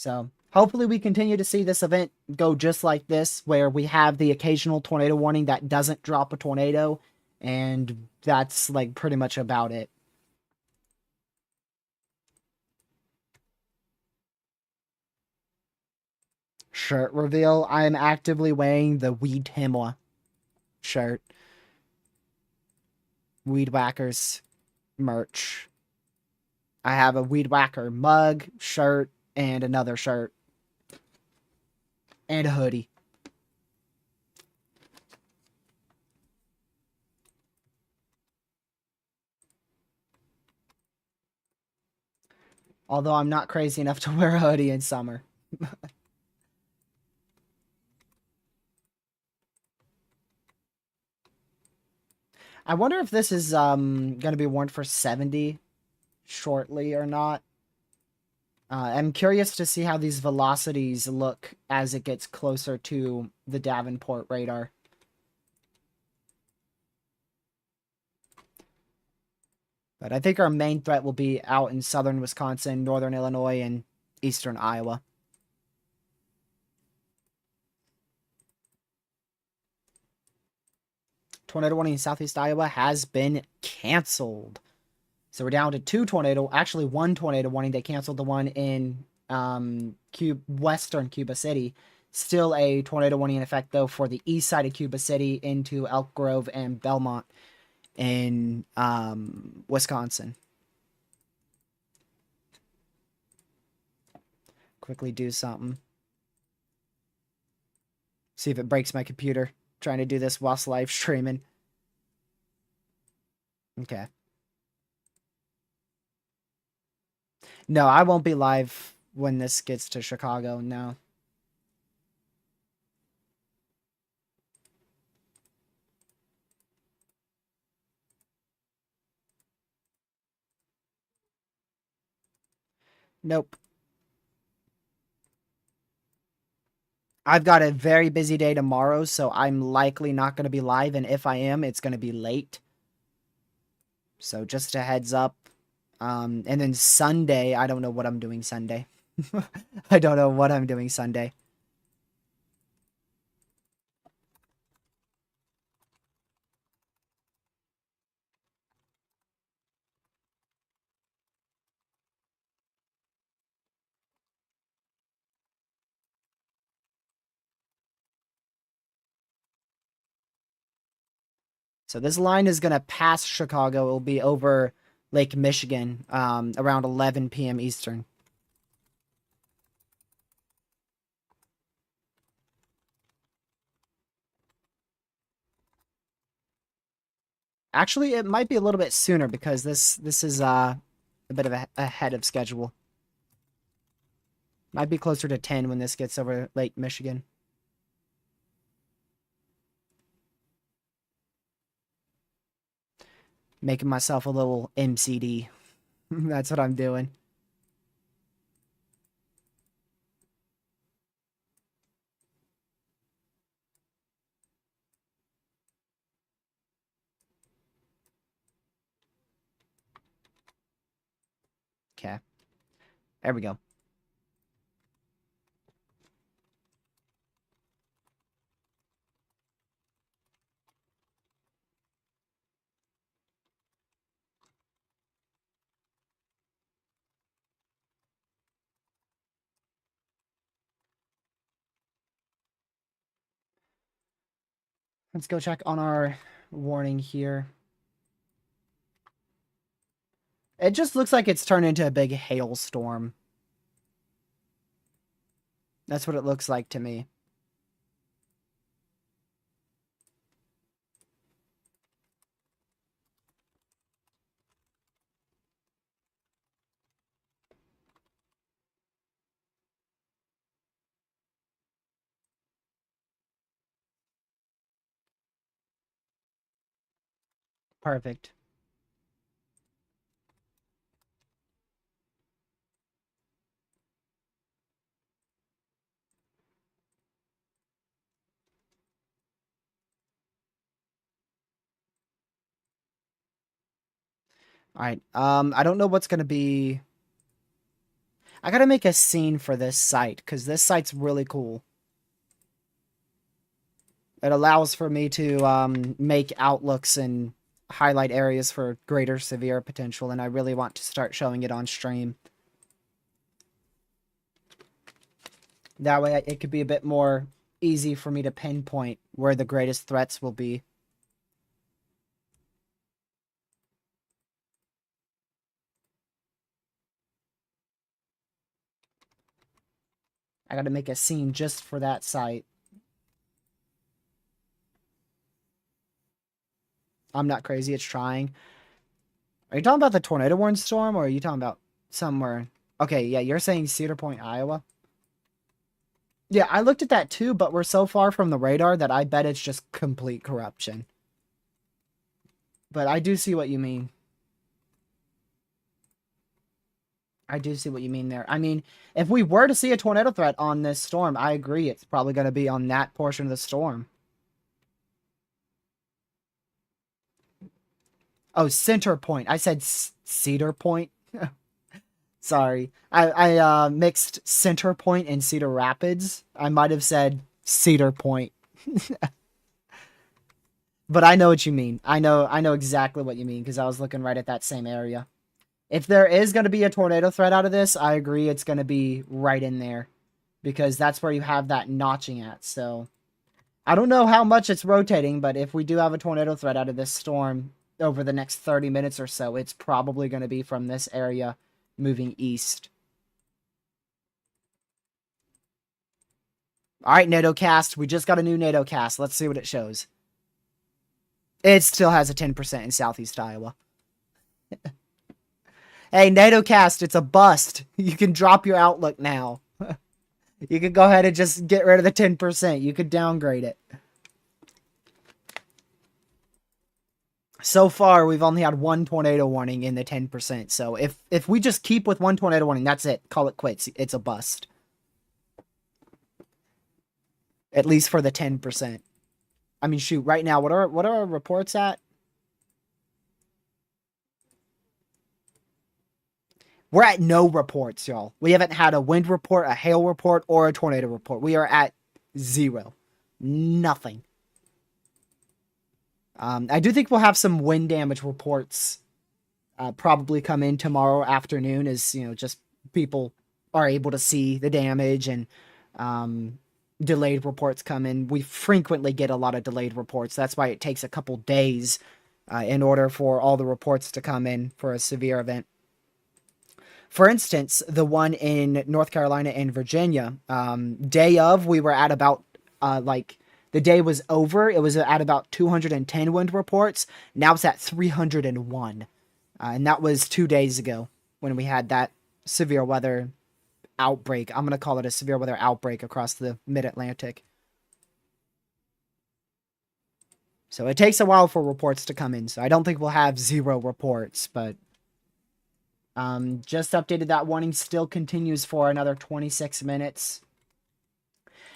So hopefully we continue to see this event go just like this, where we have the occasional tornado warning that doesn't drop a tornado, and that's like pretty much about it. Shirt reveal. I'm actively wearing the Weed Himwa shirt. Weed Whackers merch. I have a Weed Whacker mug, shirt, and another shirt. And a hoodie. Although I'm not crazy enough to wear a hoodie in summer. I wonder if this is going to be warned for 70 shortly or not. I'm curious to see how these velocities look as it gets closer to the Davenport radar. But I think our main threat will be out in southern Wisconsin, northern Illinois, and eastern Iowa. Tornado warning in southeast Iowa has been canceled. So we're down to one tornado warning. They canceled the one in western Cuba City. Still a tornado warning in effect, though, for the east side of Cuba City into Elk Grove and Belmont in Wisconsin. Quickly do something. See if it breaks my computer. Trying to do this whilst live streaming. Okay. No, I won't be live when this gets to Chicago. No. Nope. I've got a very busy day tomorrow, so I'm likely not going to be live, and if I am, it's going to be late. So just a heads up. And then Sunday, I don't know what I'm doing Sunday. I don't know what I'm doing Sunday. So this line is going to pass Chicago. It'll be over Lake Michigan around 11 p.m. Eastern. Actually, it might be a little bit sooner because this is a bit of ahead of schedule. Might be closer to 10 when this gets over Lake Michigan. Making myself a little MCD. That's what I'm doing. Okay. There we go. Let's go check on our warning here. It just looks like it's turned into a big hailstorm. That's what it looks like to me. Perfect. All right. I don't know what's going to be. I gotta make a scene for this site, because this site's really cool. It allows for me to make outlooks and highlight areas for greater severe potential, and I really want to start showing it on stream. That way it could be a bit more easy for me to pinpoint where the greatest threats will be. I gotta make a scene just for that site. I'm not crazy, it's trying. Are you talking about the tornado warning storm, or are you talking about somewhere? Okay, yeah, you're saying Cedar Point, Iowa? Yeah, I looked at that too, but we're so far from the radar that I bet it's just complete corruption. But I do see what you mean. I do see what you mean there. I mean, if we were to see a tornado threat on this storm, I agree it's probably going to be on that portion of the storm. Oh, Center Point. I said Cedar Point. Sorry. I mixed Center Point and Cedar Rapids. I might have said Cedar Point. But I know what you mean. I know exactly what you mean because I was looking right at that same area. If there is going to be a tornado threat out of this, I agree it's going to be right in there because that's where you have that notching at. So I don't know how much it's rotating, but if we do have a tornado threat out of this storm over the next 30 minutes or so, it's probably going to be from this area moving east. All right, NATO cast. We just got a new NATO cast. Let's see what it shows. It still has a 10% in Southeast Iowa. Hey, NATO cast, it's a bust. You can drop your outlook now. You can go ahead and just get rid of the 10%. You could downgrade it. So far, we've only had one tornado warning in the 10%. So if we just keep with one tornado warning, that's it. Call it quits. It's a bust. At least for the 10%. I mean, shoot, right now, what are our reports at? We're at no reports, y'all. We haven't had a wind report, a hail report, or a tornado report. We are at 0. Nothing. I do think we'll have some wind damage reports probably come in tomorrow afternoon as, just people are able to see the damage and delayed reports come in. We frequently get a lot of delayed reports. That's why it takes a couple days in order for all the reports to come in for a severe event. For instance, the one in North Carolina and Virginia, day of, we were at about, the day was over. It was at about 210 wind reports. Now it's at 301. And that was 2 days ago when we had that severe weather outbreak. I'm going to call it a severe weather outbreak across the mid-Atlantic. So it takes a while for reports to come in. So I don't think we'll have 0 reports, but just updated that warning. Still continues for another 26 minutes.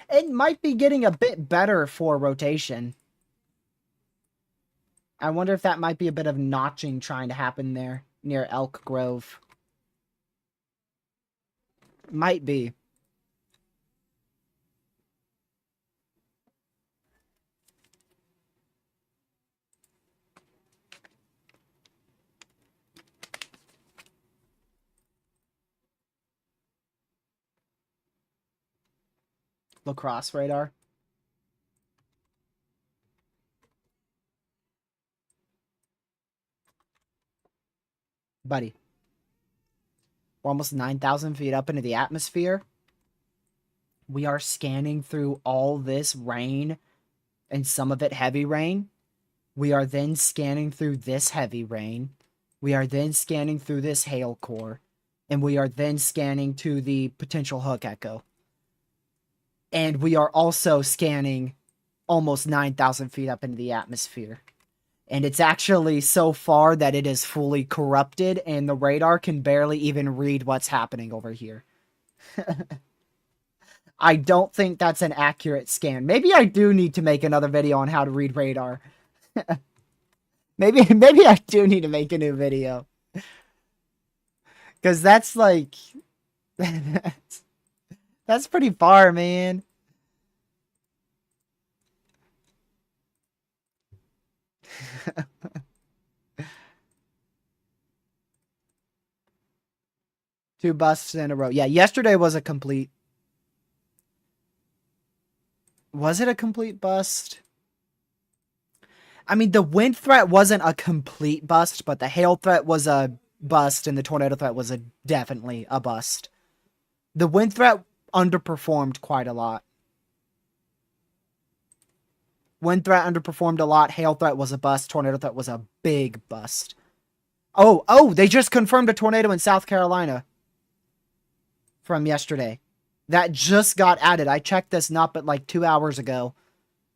It might be getting a bit better for rotation. I wonder if that might be a bit of notching trying to happen there near Elk Grove. Might be. Lacrosse radar. Buddy. We're almost 9,000 feet up into the atmosphere. We are scanning through all this rain and some of it heavy rain. We are then scanning through this heavy rain. We are then scanning through this hail core. And we are then scanning to the potential hook echo. And we are also scanning almost 9,000 feet up into the atmosphere. And it's actually so far that it is fully corrupted and the radar can barely even read what's happening over here. I don't think that's an accurate scan. Maybe I do need to make another video on how to read radar. Maybe I do need to make a new video. Because that's That's pretty far, man. Two busts in a row. Yeah, yesterday was a complete. Was it a complete bust? I mean, the wind threat wasn't a complete bust, but the hail threat was a bust, and the tornado threat was definitely a bust. The wind threat underperformed quite a lot. Wind threat underperformed a lot. Hail threat was a bust. Tornado threat was a big bust. Oh, they just confirmed a tornado in South Carolina from yesterday. That just got added. I checked this not but like 2 hours ago,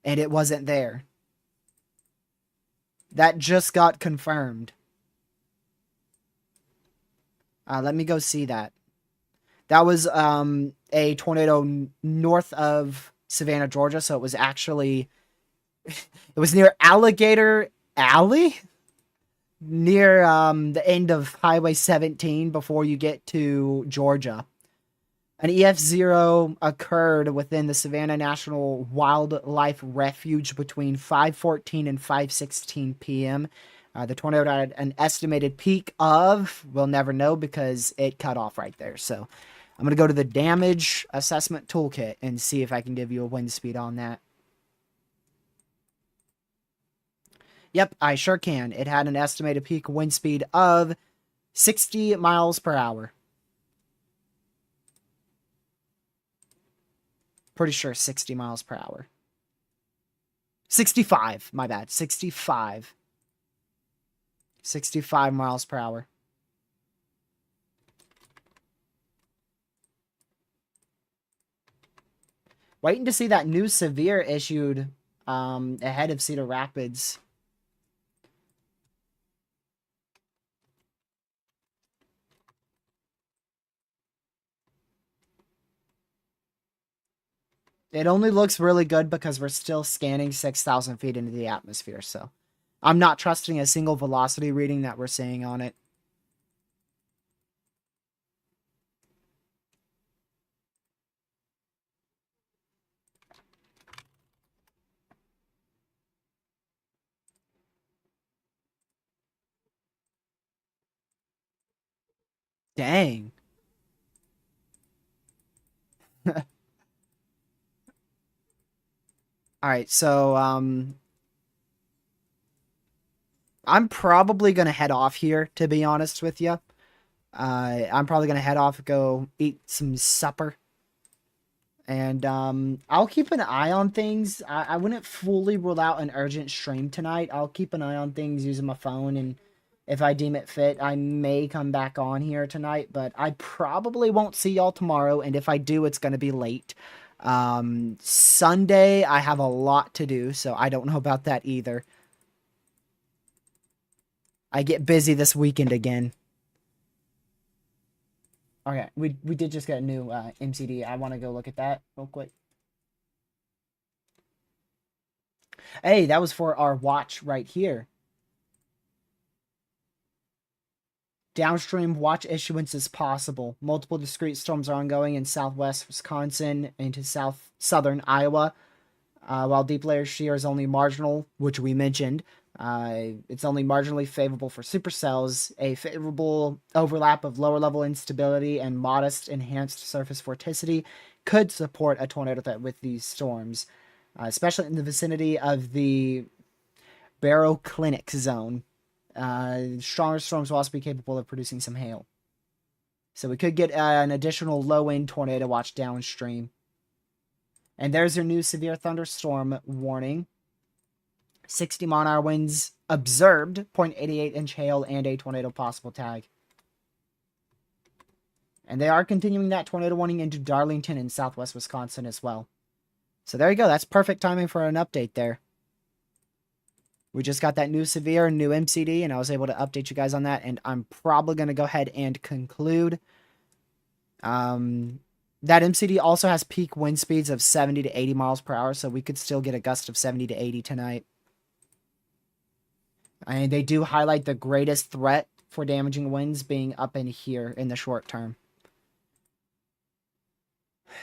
and it wasn't there. That just got confirmed. Let me go see that. That was a tornado north of Savannah, Georgia. So it was actually, it was near Alligator Alley, near the end of Highway 17 before you get to Georgia. An EF0 occurred within the Savannah National Wildlife Refuge between 5:14 and 5:16 p.m. The tornado had an estimated peak of, we'll never know because it cut off right there. So I'm going to go to the damage assessment toolkit and see if I can give you a wind speed on that. Yep, I sure can. It had an estimated peak wind speed of 60 miles per hour. Pretty sure 60 miles per hour. 65, my bad. 65. 65 miles per hour. Waiting to see that new severe issued ahead of Cedar Rapids. It only looks really good because we're still scanning 6,000 feet into the atmosphere, so I'm not trusting a single velocity reading that we're seeing on it. Dang. All right, so I'm probably gonna head off here, to be honest with you. I'm probably gonna head off, go eat some supper, and I'll keep an eye on things. I wouldn't fully rule out an urgent stream tonight. I'll keep an eye on things using my phone, and if I deem it fit, I may come back on here tonight. But I probably won't see y'all tomorrow, and if I do, it's gonna be late. Sunday I have a lot to do, so I don't know about that either. I get busy this weekend again. Okay, we did just get a new MCD. I want to go look at that real quick. Hey, that was for our watch right here. Downstream watch issuance is possible. Multiple discrete storms are ongoing in southwest Wisconsin into southern Iowa. While deep layer shear is only marginal, which we mentioned, it's only marginally favorable for supercells. A favorable overlap of lower level instability and modest enhanced surface vorticity could support a tornado threat with these storms, especially in the vicinity of the baroclinic zone. Stronger storms will also be capable of producing some hail. So we could get an additional low-end tornado watch downstream. And there's your new severe thunderstorm warning. 60-mile-an-hour winds observed, 0.88-inch hail, and a tornado possible tag. And they are continuing that tornado warning into Darlington in southwest Wisconsin as well. So there you go. That's perfect timing for an update there. We just got that new severe, new MCD, and I was able to update you guys on that. And I'm probably going to go ahead and conclude. That MCD also has peak wind speeds of 70 to 80 miles per hour, so we could still get a gust of 70 to 80 tonight. And they do highlight the greatest threat for damaging winds being up in here in the short term.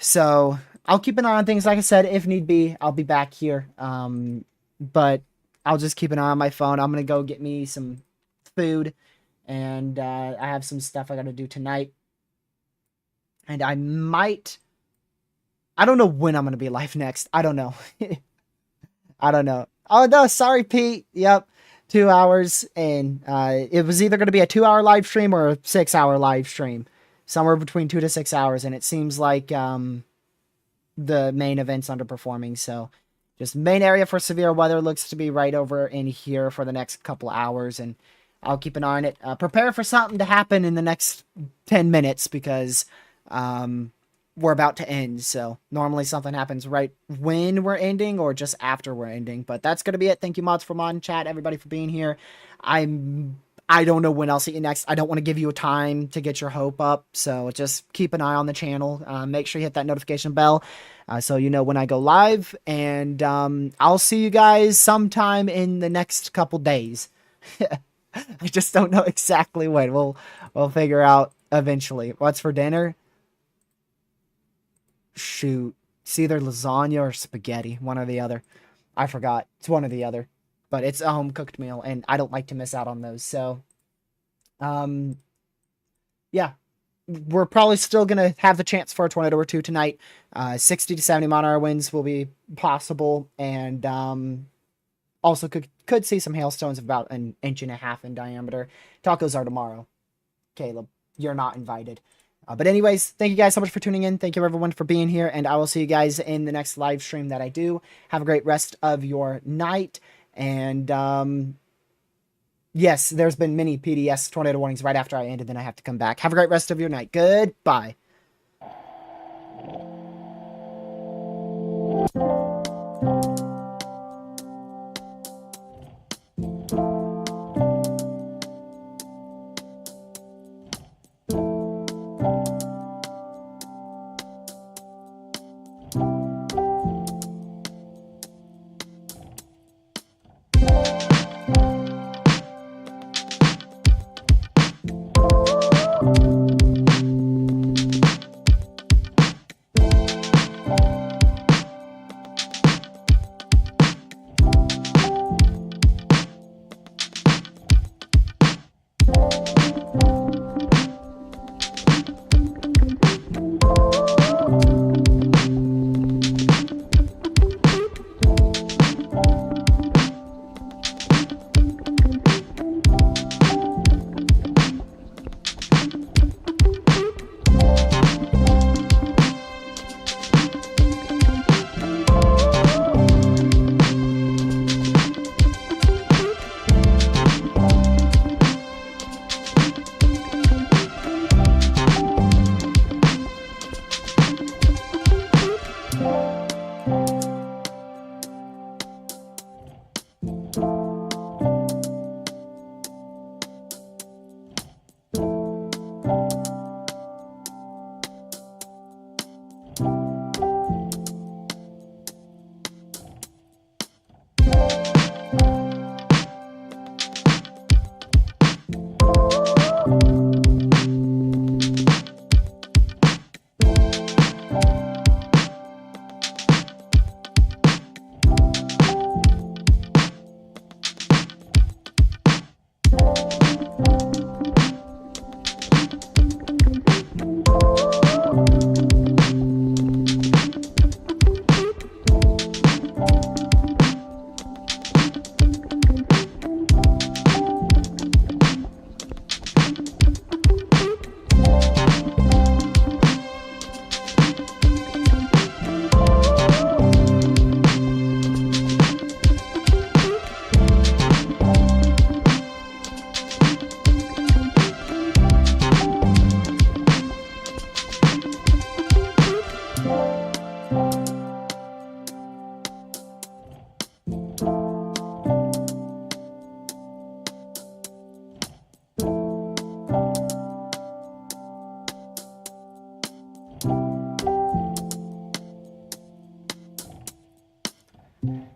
So I'll keep an eye on things. Like I said, if need be, I'll be back here. But I'll just keep an eye on my phone. I'm gonna go get me some food, and I have some stuff I gotta do tonight. And I might. I don't know when I'm gonna be live next. I don't know. I don't know. Oh no, sorry, Pete. Yep. 2 hours, and it was either going to be a 2 hour live stream or a 6 hour live stream, somewhere between 2 to 6 hours, and it seems like the main event's underperforming. So, just main area for severe weather looks to be right over in here for the next couple hours, and I'll keep an eye on it. Prepare for something to happen in the next 10 minutes because we're about to end. So normally something happens right when we're ending or just after we're ending, but that's going to be it. Thank you, mods, for modding, chat, everybody, for being here. I don't know when I'll see you next. I don't want to give you a time to get your hope up, so just keep an eye on the channel. Make sure you hit that notification bell so you know when I go live, and I'll see you guys sometime in the next couple days. I just don't know exactly when. We'll figure out eventually. What's for dinner? Shoot, it's either lasagna or spaghetti, one or the other. I forgot. It's one or the other, but it's a home cooked meal, and I don't like to miss out on those. So, yeah, we're probably still gonna have the chance for a tornado or two tonight. 60 to 70 mile an hour winds will be possible, and also could see some hailstones of about 1.5 inches in diameter. Tacos are tomorrow. Caleb, you're not invited. But anyways, thank you guys so much for tuning in. Thank you everyone for being here, and I will see you guys in the next live stream that I do. Have a great rest of your night, and yes, there's been many PDS tornado warnings right after I ended, then I have to come back. Have a great rest of your night. Goodbye.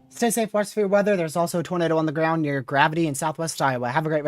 Stay safe, watch for your weather. There's also a tornado on the ground near Gravity in southwest Iowa. Have a great rest.